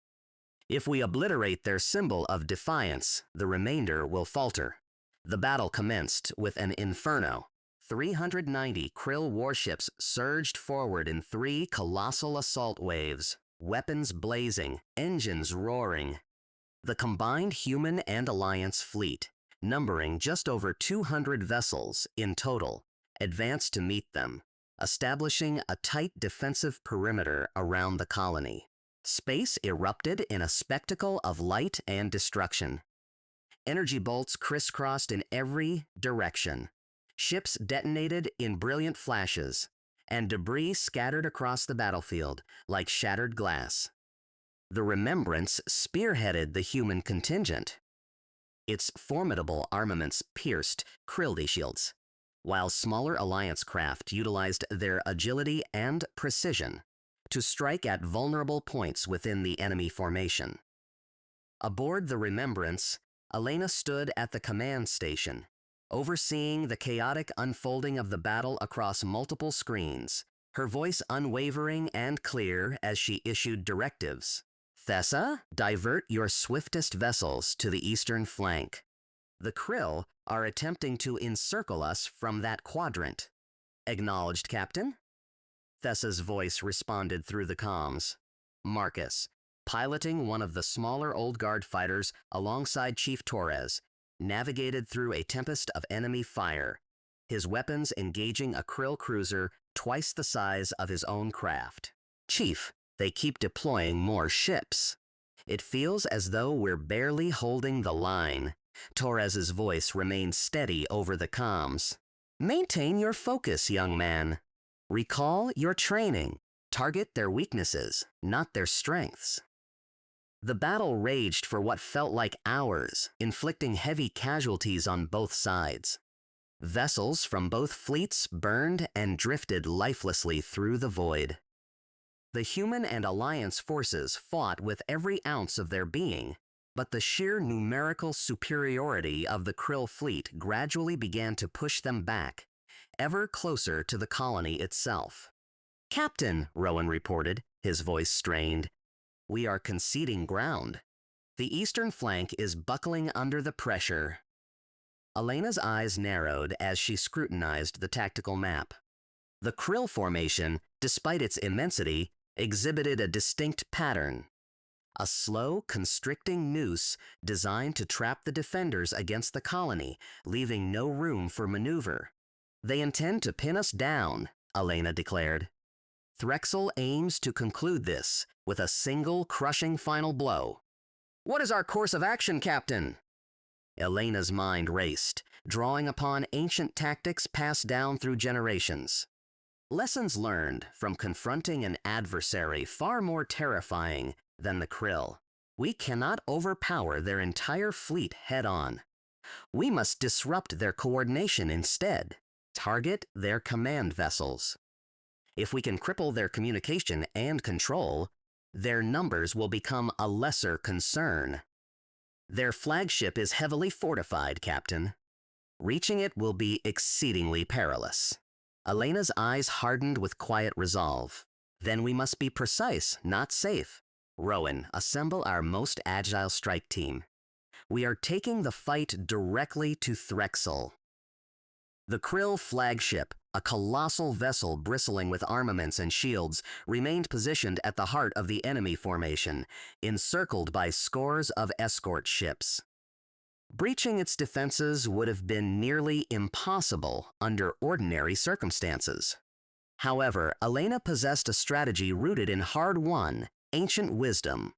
If we obliterate their symbol of defiance, the remainder will falter." The battle commenced with an inferno. 390 Krill warships surged forward in 3 colossal assault waves, weapons blazing, engines roaring. The combined human and Alliance fleet, numbering just over 200 vessels in total, advanced to meet them, establishing a tight defensive perimeter around the colony. Space erupted in a spectacle of light and destruction. Energy bolts crisscrossed in every direction. Ships detonated in brilliant flashes, and debris scattered across the battlefield like shattered glass. The Remembrance spearheaded the human contingent. Its formidable armaments pierced Krill shields, while smaller Alliance craft utilized their agility and precision to strike at vulnerable points within the enemy formation. Aboard the Remembrance, Elena stood at the command station, overseeing the chaotic unfolding of the battle across multiple screens, her voice unwavering and clear as she issued directives. Thessa, divert your swiftest vessels to the eastern flank. The Krill are attempting to encircle us from that quadrant. Acknowledged, Captain. Thessa's voice responded through the comms. Marcus, piloting one of the smaller Old Guard fighters alongside Chief Torres, navigated through a tempest of enemy fire, his weapons engaging a Krill cruiser twice the size of his own craft. Chief, they keep deploying more ships. It feels as though we're barely holding the line. Torres's voice remained steady over the comms. Maintain your focus, young man. Recall your training. Target their weaknesses, not their strengths. The battle raged for what felt like hours, inflicting heavy casualties on both sides. Vessels from both fleets burned and drifted lifelessly through the void. The human and Alliance forces fought with every ounce of their being, but the sheer numerical superiority of the Krill fleet gradually began to push them back, ever closer to the colony itself. Captain, Rowan reported, his voice strained, we are conceding ground. The eastern flank is buckling under the pressure. Elena's eyes narrowed as she scrutinized the tactical map. The Krill formation, despite its immensity, exhibited a distinct pattern. A slow, constricting noose designed to trap the defenders against the colony, leaving no room for maneuver. They intend to pin us down, Elena declared. Threxel aims to conclude this with a single crushing final blow. What is our course of action, Captain? Elena's mind raced, drawing upon ancient tactics passed down through generations. Lessons learned from confronting an adversary far more terrifying than the Krill. We cannot overpower their entire fleet head-on. We must disrupt their coordination instead, target their command vessels. If we can cripple their communication and control, their numbers will become a lesser concern. Their flagship is heavily fortified, Captain. Reaching it will be exceedingly perilous. Elena's eyes hardened with quiet resolve. Then we must be precise, not safe. Rowan, assemble our most agile strike team. We are taking the fight directly to Threxel. The Krill flagship, a colossal vessel bristling with armaments and shields, remained positioned at the heart of the enemy formation, encircled by scores of escort ships. Breaching its defenses would have been nearly impossible under ordinary circumstances. However, Elena possessed a strategy rooted in hard-won, ancient wisdom.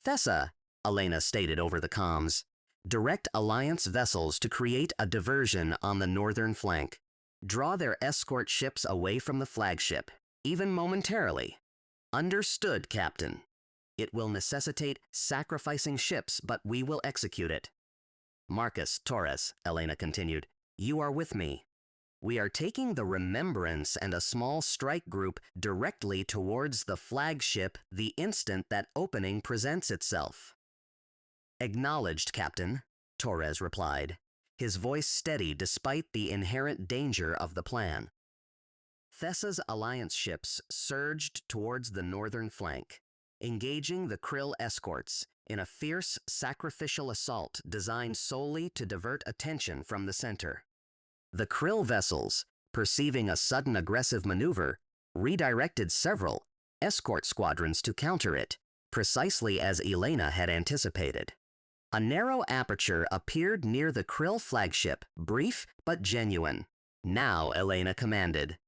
Thessa, Elena stated over the comms, direct Alliance vessels to create a diversion on the northern flank. Draw their escort ships away from the flagship, even momentarily. Understood, Captain. It will necessitate sacrificing ships, but we will execute it. Marcus, Torres, Elena continued, you are with me. We are taking the Remembrance and a small strike group directly towards the flagship the instant that opening presents itself. Acknowledged, Captain, Torres replied, his voice steady despite the inherent danger of the plan. Thessa's Alliance ships surged towards the northern flank, engaging the Krill escorts in a fierce, sacrificial assault designed solely to divert attention from the center. The Krill vessels, perceiving a sudden aggressive maneuver, redirected several escort squadrons to counter it, precisely as Elena had anticipated. A narrow aperture appeared near the Krill flagship, brief but genuine. Now, Elena commanded.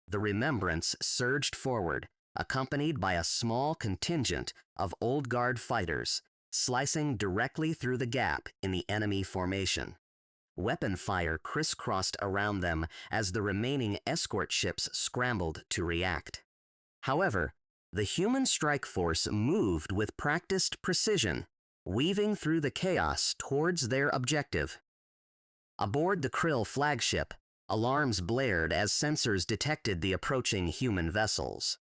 The Remembrance surged forward, accompanied by a small contingent of Old Guard fighters, slicing directly through the gap in the enemy formation. Weapon fire crisscrossed around them as the remaining escort ships scrambled to react. However, the human strike force moved with practiced precision, weaving through the chaos towards their objective. Aboard the Krill flagship, alarms blared as sensors detected the approaching human vessels.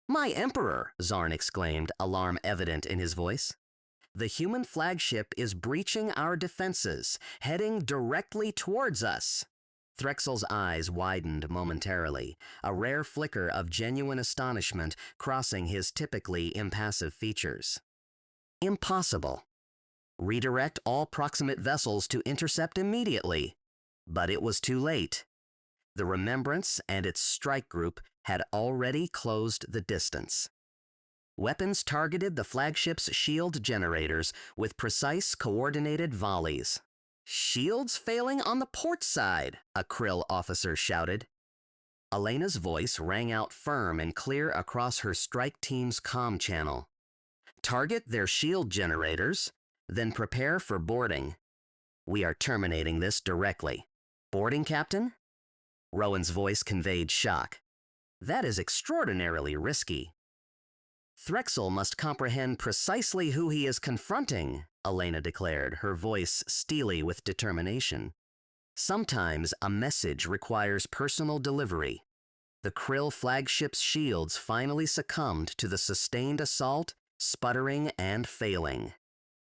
"My Emperor!" Zarn exclaimed, alarm evident in his voice. "The human flagship is breaching our defenses, heading directly towards us." Threxel's eyes widened momentarily, a rare flicker of genuine astonishment crossing his typically impassive features. Impossible. Redirect all proximate vessels to intercept immediately. But it was too late. The Remembrance and its strike group had already closed the distance. Weapons targeted the flagship's shield generators with precise, coordinated volleys. "Shields failing on the port side," a Krill officer shouted. Elena's voice rang out firm and clear across her strike team's comm channel. "Target their shield generators, then prepare for boarding. We are terminating this directly." "Boarding, Captain?" Rowan's voice conveyed shock. "That is extraordinarily risky." "Threxel must comprehend precisely who he is confronting," Elena declared, her voice steely with determination. "Sometimes a message requires personal delivery." The Krill flagship's shields finally succumbed to the sustained assault, sputtering and failing.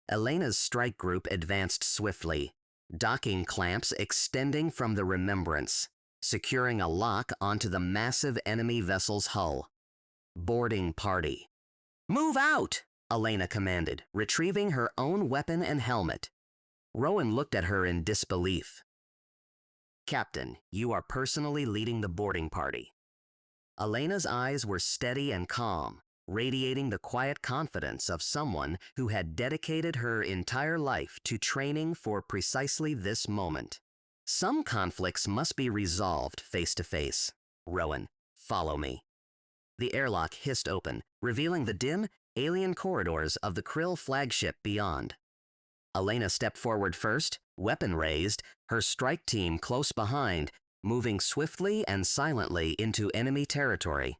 Elena's strike group advanced swiftly, docking clamps extending from the Remembrance, securing a lock onto the massive enemy vessel's hull. "Boarding party." "Move out!" Elena commanded, retrieving her own weapon and helmet. Rowan looked at her in disbelief. "Captain, you are personally leading the boarding party." Elena's eyes were steady and calm, radiating the quiet confidence of someone who had dedicated her entire life to training for precisely this moment. "Some conflicts must be resolved face to face. Rowan, follow me." The airlock hissed open, revealing the dim, alien corridors of the Krill flagship beyond. Elena stepped forward first, weapon raised, her strike team close behind, moving swiftly and silently into enemy territory.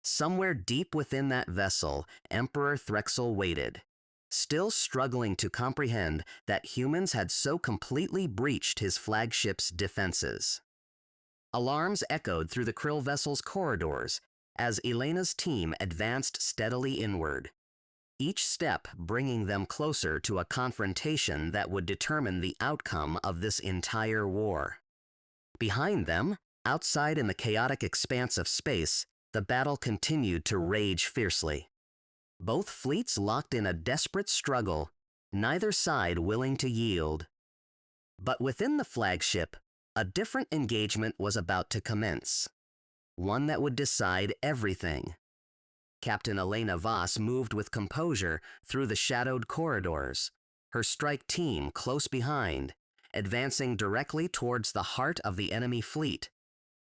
Somewhere deep within that vessel, Emperor Threxel waited, still struggling to comprehend that humans had so completely breached his flagship's defenses. Alarms echoed through the Krill vessel's corridors as Elena's team advanced steadily inward, each step bringing them closer to a confrontation that would determine the outcome of this entire war. Behind them, outside in the chaotic expanse of space, the battle continued to rage fiercely. Both fleets locked in a desperate struggle, neither side willing to yield. But within the flagship, a different engagement was about to commence, one that would decide everything. Captain Elena Voss moved with composure through the shadowed corridors, her strike team close behind, advancing directly towards the heart of the enemy fleet,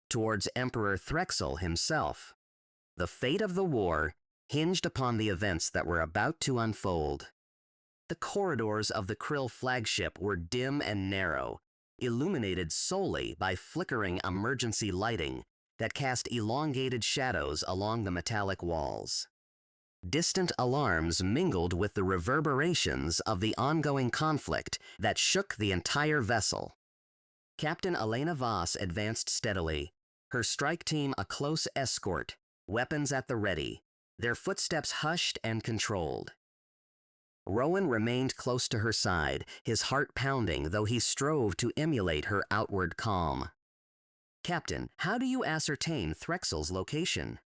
towards Emperor Threxel himself. The fate of the war hinged upon the events that were about to unfold. The corridors of the Krill flagship were dim and narrow, illuminated solely by flickering emergency lighting that cast elongated shadows along the metallic walls. Distant alarms mingled with the reverberations of the ongoing conflict that shook the entire vessel. Captain Elena Voss advanced steadily, her strike team a close escort, weapons at the ready, their footsteps hushed and controlled. Rowan remained close to her side, his heart pounding though he strove to emulate her outward calm. "Captain, how do you ascertain Threxel's location?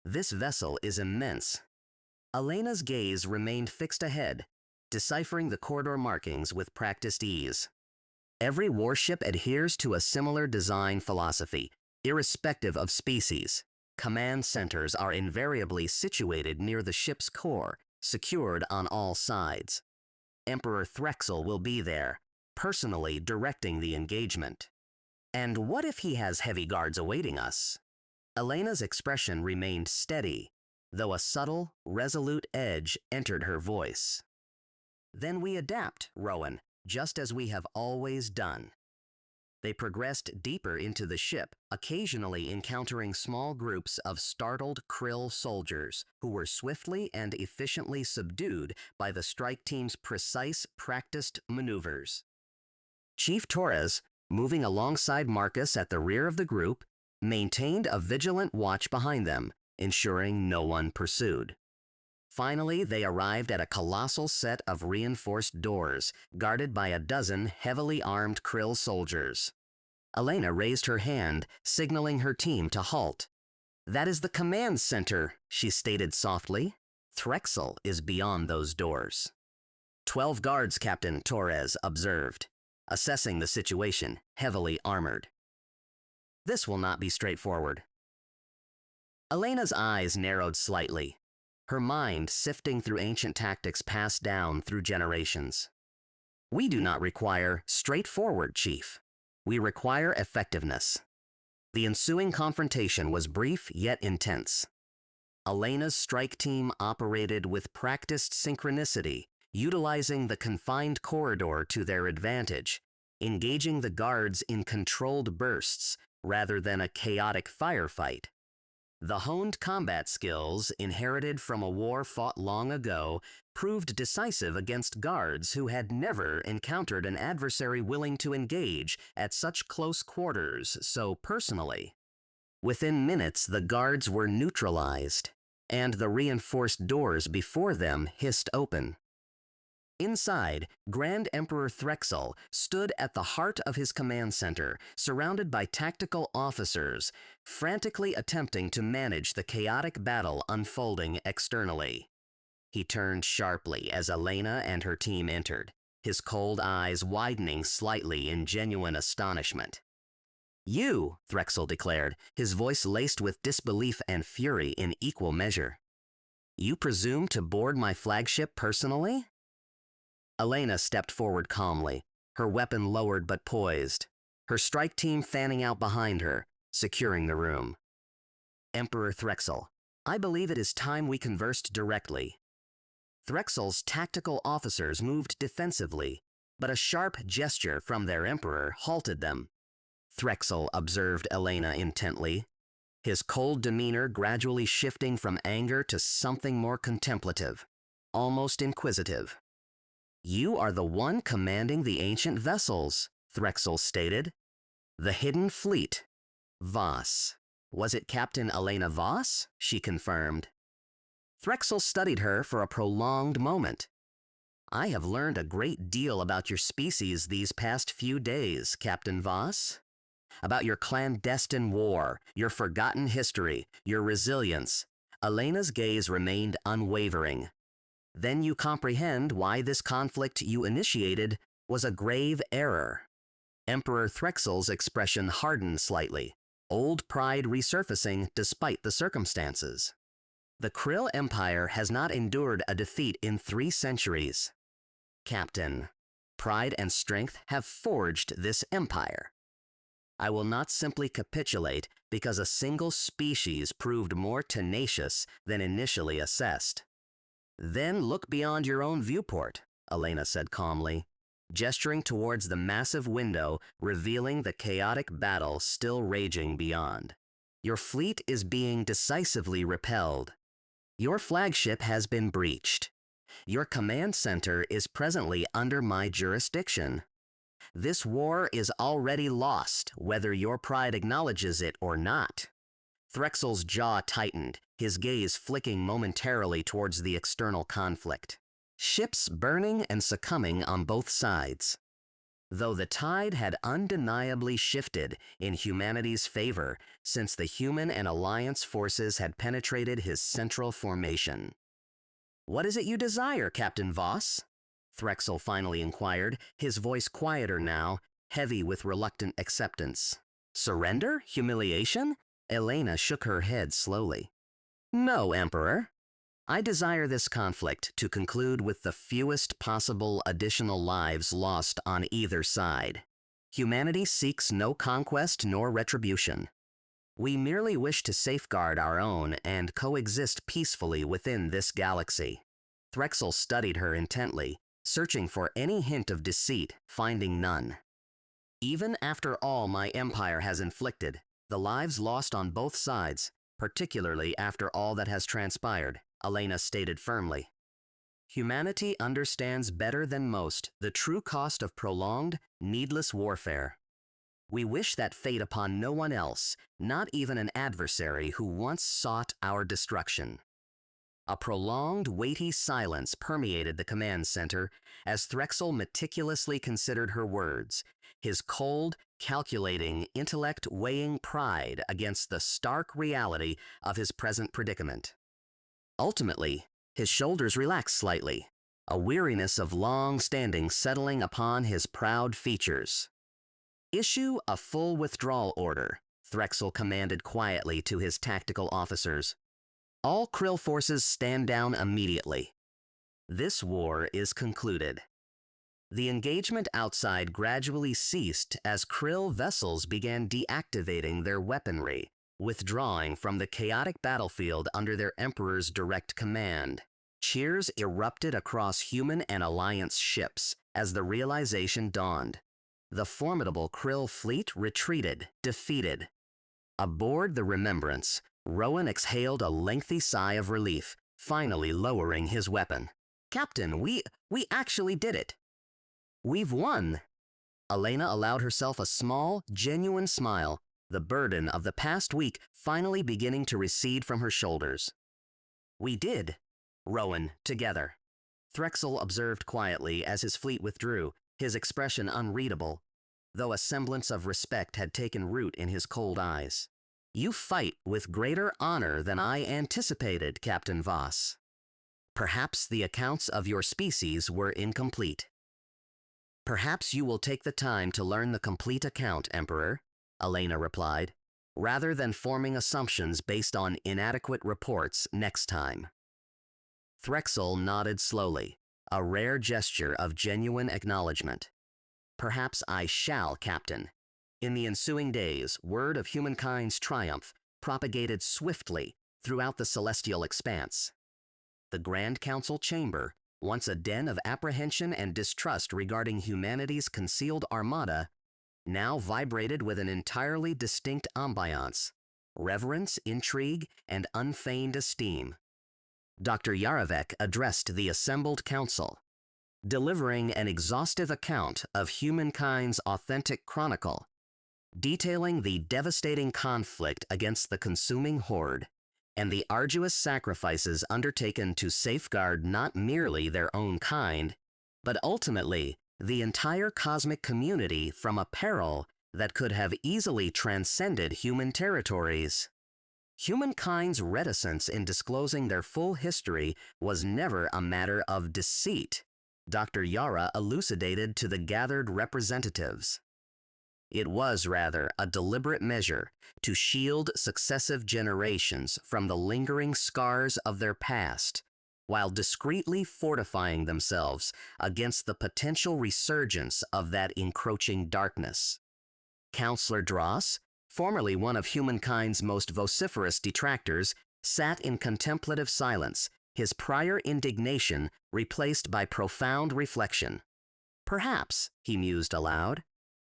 This vessel is immense." Elena's gaze remained fixed ahead, deciphering the corridor markings with practiced ease. Every warship adheres to a similar design philosophy, irrespective of species. Command centers are invariably situated near the ship's core, secured on all sides. Emperor Threxel will be there, personally directing the engagement. And what if he has heavy guards awaiting us? Elena's expression remained steady, though a subtle, resolute edge entered her voice. Then we adapt, Rowan, just as we have always done. They progressed deeper into the ship, occasionally encountering small groups of startled Krill soldiers who were swiftly and efficiently subdued by the strike team's precise, practiced maneuvers. Chief Torres, moving alongside Marcus at the rear of the group, maintained a vigilant watch behind them, ensuring no one pursued. Finally, they arrived at a colossal set of reinforced doors, guarded by a dozen heavily armed Krill soldiers. Elena raised her hand, signaling her team to halt. "That is the command center," she stated softly. "Threxel is beyond those doors." 12 guards, Captain Torres observed, assessing the situation, heavily armored. "This will not be straightforward." Elena's eyes narrowed slightly, her mind sifting through ancient tactics passed down through generations. "We do not require straightforward, Chief. We require effectiveness." The ensuing confrontation was brief yet intense. Elena's strike team operated with practiced synchronicity, utilizing the confined corridor to their advantage, engaging the guards in controlled bursts rather than a chaotic firefight. The honed combat skills, inherited from a war fought long ago, proved decisive against guards who had never encountered an adversary willing to engage at such close quarters so personally. Within minutes, the guards were neutralized, and the reinforced doors before them hissed open. Inside, Grand Emperor Threxel stood at the heart of his command center, surrounded by tactical officers, frantically attempting to manage the chaotic battle unfolding externally. He turned sharply as Elena and her team entered, his cold eyes widening slightly in genuine astonishment. "You," Threxel declared, his voice laced with disbelief and fury in equal measure. "You presume to board my flagship personally?" Elena stepped forward calmly, her weapon lowered but poised, her strike team fanning out behind her, securing the room. "Emperor Threxel, I believe it is time we conversed directly." Threxel's tactical officers moved defensively, but a sharp gesture from their emperor halted them. Threxel observed Elena intently, his cold demeanor gradually shifting from anger to something more contemplative, almost inquisitive. "You are the one commanding the ancient vessels," Threxel stated. "The hidden fleet. Voss. Was it Captain Elena Voss?" she confirmed. Threxel studied her for a prolonged moment. "I have learned a great deal about your species these past few days, Captain Voss. About your clandestine war, your forgotten history, your resilience." Elena's gaze remained unwavering. "Then you comprehend why this conflict you initiated was a grave error." Emperor Threxel's expression hardened slightly, old pride resurfacing despite the circumstances. "The Krill Empire has not endured a defeat in 3 centuries. Captain, pride and strength have forged this empire. I will not simply capitulate because a single species proved more tenacious than initially assessed." "Then look beyond your own viewport," Elena said calmly, gesturing towards the massive window revealing the chaotic battle still raging beyond. "Your fleet is being decisively repelled. Your flagship has been breached. Your command center is presently under my jurisdiction. This war is already lost, whether your pride acknowledges it or not." Threxel's jaw tightened, his gaze flicking momentarily towards the external conflict. Ships burning and succumbing on both sides. Though the tide had undeniably shifted in humanity's favor since the human and Alliance forces had penetrated his central formation. "What is it you desire, Captain Voss?" Threxel finally inquired, his voice quieter now, heavy with reluctant acceptance. Surrender? Humiliation? Elena shook her head slowly. No, Emperor. I desire this conflict to conclude with the fewest possible additional lives lost on either side. Humanity seeks no conquest nor retribution. We merely wish to safeguard our own and coexist peacefully within this galaxy. Threxel studied her intently, searching for any hint of deceit, finding none. Even after all my empire has inflicted, the lives lost on both sides, particularly after all that has transpired, Elena stated firmly. Humanity understands better than most the true cost of prolonged, needless warfare. We wish that fate upon no one else, not even an adversary who once sought our destruction. A prolonged, weighty silence permeated the command center as Threxel meticulously considered her words, his cold, calculating intellect weighing pride against the stark reality of his present predicament. Ultimately, his shoulders relaxed slightly, a weariness of long standing settling upon his proud features. Issue a full withdrawal order, Threxel commanded quietly to his tactical officers. All Krill forces stand down immediately. This war is concluded. The engagement outside gradually ceased as Krill vessels began deactivating their weaponry, withdrawing from the chaotic battlefield under their Emperor's direct command. Cheers erupted across human and Alliance ships as the realization dawned. The formidable Krill fleet retreated, defeated. Aboard the Remembrance, Rowan exhaled a lengthy sigh of relief, finally lowering his weapon. Captain, we actually did it. We've won. Elena allowed herself a small, genuine smile, the burden of the past week finally beginning to recede from her shoulders. We did. Rowan, together. Threxel observed quietly as his fleet withdrew, his expression unreadable, though a semblance of respect had taken root in his cold eyes. You fight with greater honor than I anticipated, Captain Voss. Perhaps the accounts of your species were incomplete. Perhaps you will take the time to learn the complete account, Emperor, Elena replied, rather than forming assumptions based on inadequate reports next time. Threxel nodded slowly, a rare gesture of genuine acknowledgement. Perhaps I shall, Captain. In the ensuing days, word of humankind's triumph propagated swiftly throughout the celestial expanse. The Grand Council chamber, once a den of apprehension and distrust regarding humanity's concealed armada, now vibrated with an entirely distinct ambiance, reverence, intrigue, and unfeigned esteem. Dr. Yarovec addressed the assembled council, delivering an exhaustive account of humankind's authentic chronicle, detailing the devastating conflict against the consuming horde and the arduous sacrifices undertaken to safeguard not merely their own kind, but ultimately the entire cosmic community from a peril that could have easily transcended human territories. Humankind's reticence in disclosing their full history was never a matter of deceit, Dr. Yara elucidated to the gathered representatives. It was rather a deliberate measure to shield successive generations from the lingering scars of their past, while discreetly fortifying themselves against the potential resurgence of that encroaching darkness. Counselor Dross, formerly one of humankind's most vociferous detractors, sat in contemplative silence, his prior indignation replaced by profound reflection. Perhaps, he mused aloud,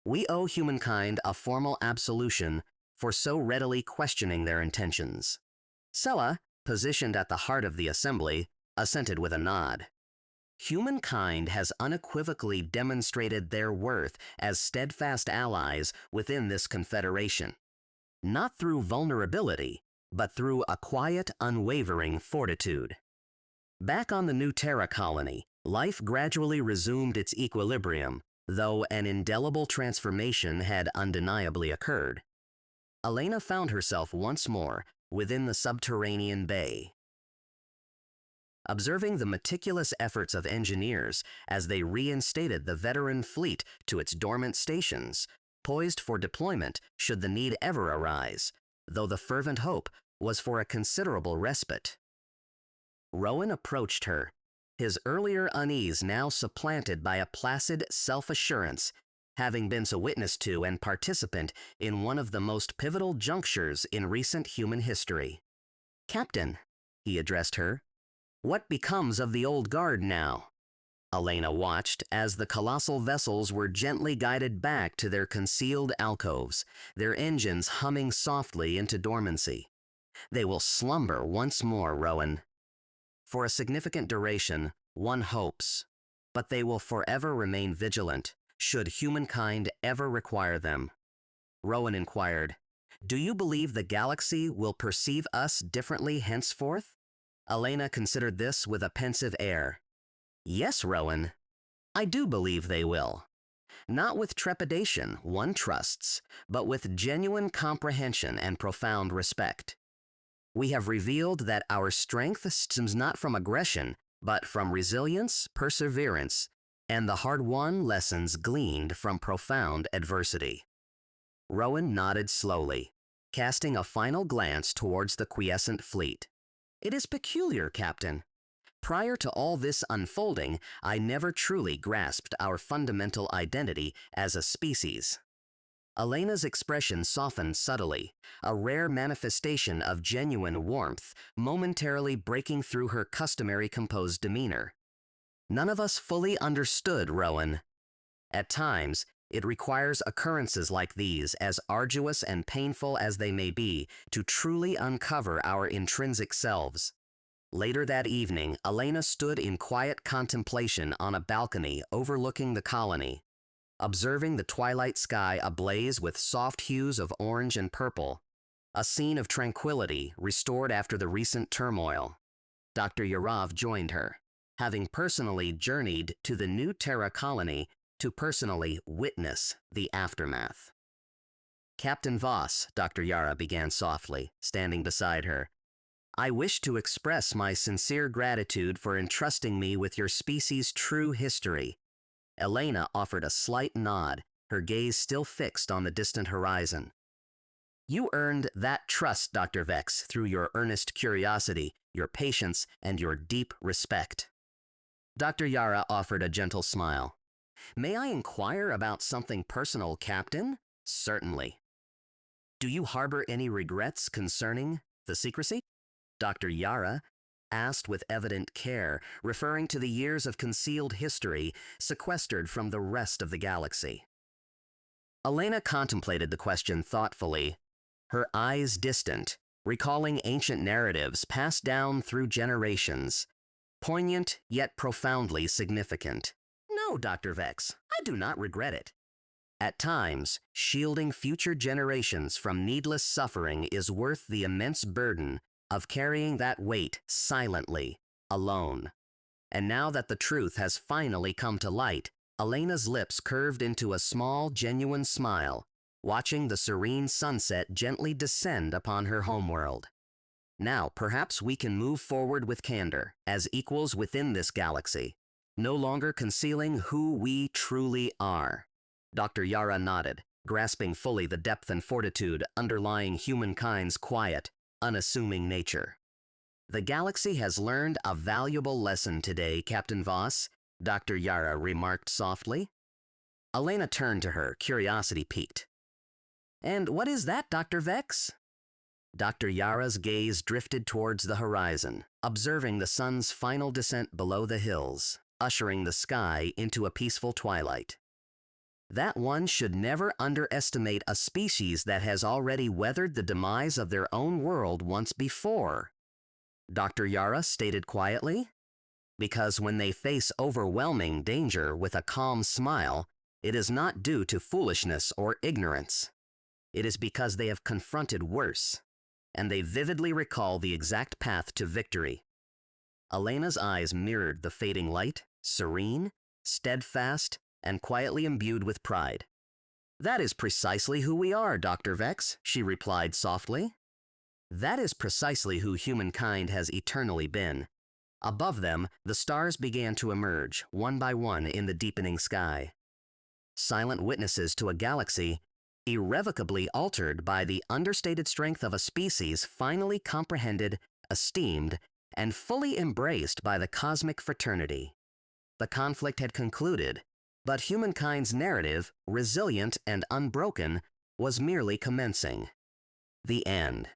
we owe humankind a formal absolution for so readily questioning their intentions. Sella, positioned at the heart of the assembly, assented with a nod. Humankind has unequivocally demonstrated their worth as steadfast allies within this confederation, not through vulnerability, but through a quiet, unwavering fortitude. Back on the new Terra colony, life gradually resumed its equilibrium, though an indelible transformation had undeniably occurred. Elena found herself once more within the subterranean bay. observing the meticulous efforts of engineers as they reinstated the veteran fleet to its dormant stations, poised for deployment should the need ever arise, though the fervent hope was for a considerable respite. Rowan approached her, his earlier unease now supplanted by a placid self-assurance, having been a witness to and participant in one of the most pivotal junctures in recent human history. "Captain," he addressed her, "what becomes of the old guard now?" Elena watched as the colossal vessels were gently guided back to their concealed alcoves, their engines humming softly into dormancy. "They will slumber once more, Rowan. For a significant duration, one hopes, but they will forever remain vigilant, should humankind ever require them." Rowan inquired, "Do you believe the galaxy will perceive us differently henceforth?" Elena considered this with a pensive air. "Yes, Rowan, I do believe they will. Not with trepidation, one trusts, but with genuine comprehension and profound respect. We have revealed that our strength stems not from aggression, but from resilience, perseverance, and the hard-won lessons gleaned from profound adversity." Rowan nodded slowly, casting a final glance towards the quiescent fleet. "It is peculiar, Captain. Prior to all this unfolding, I never truly grasped our fundamental identity as a species." Elena's expression softened subtly, a rare manifestation of genuine warmth momentarily breaking through her customary composed demeanor. "None of us fully understood, Rowan. At times, it requires occurrences like these, as arduous and painful as they may be, to truly uncover our intrinsic selves." Later that evening, Elena stood in quiet contemplation on a balcony overlooking the colony, observing the twilight sky ablaze with soft hues of orange and purple, a scene of tranquility restored after the recent turmoil. Dr. Yarov joined her, having personally journeyed to the new Terra colony to personally witness the aftermath. "Captain Voss," Dr. Yara began softly, standing beside her, "I wish to express my sincere gratitude for entrusting me with your species' true history." Elena offered a slight nod, her gaze still fixed on the distant horizon. "You earned that trust, Dr. Vex, through your earnest curiosity, your patience, and your deep respect." Dr. Yara offered a gentle smile. "May I inquire about something personal, Captain?" "Certainly." "Do you harbor any regrets concerning the secrecy?" Dr. Yara asked with evident care, referring to the years of concealed history sequestered from the rest of the galaxy. Elena contemplated the question thoughtfully, her eyes distant, recalling ancient narratives passed down through generations, poignant yet profoundly significant. "No, Dr. Vex, I do not regret it. At times, shielding future generations from needless suffering is worth the immense burden of carrying that weight silently, alone." And now that the truth has finally come to light, Elena's lips curved into a small, genuine smile, watching the serene sunset gently descend upon her homeworld. "Now, perhaps we can move forward with candor, as equals within this galaxy, no longer concealing who we truly are." Dr. Yara nodded, grasping fully the depth and fortitude underlying humankind's quiet, unassuming nature. "The galaxy has learned a valuable lesson today, Captain Voss," Dr. Yara remarked softly. Elena turned to her, curiosity piqued. "And what is that, Dr. Vex?" Dr. Yara's gaze drifted towards the horizon, observing the sun's final descent below the hills, ushering the sky into a peaceful twilight. "That one should never underestimate a species that has already weathered the demise of their own world once before," Dr. Yara stated quietly, "because when they face overwhelming danger with a calm smile, it is not due to foolishness or ignorance. It is because they have confronted worse, and they vividly recall the exact path to victory." Elena's eyes mirrored the fading light, serene, steadfast, and quietly imbued with pride. "That is precisely who we are, Dr. Vex," she replied softly. "That is precisely who humankind has eternally been. Above them, the stars began to emerge, one by one, in the deepening sky. Silent witnesses to a galaxy irrevocably altered by the understated strength of a species finally comprehended, esteemed, and fully embraced by the cosmic fraternity. The conflict had concluded, but humankind's narrative, resilient and unbroken, was merely commencing. The end.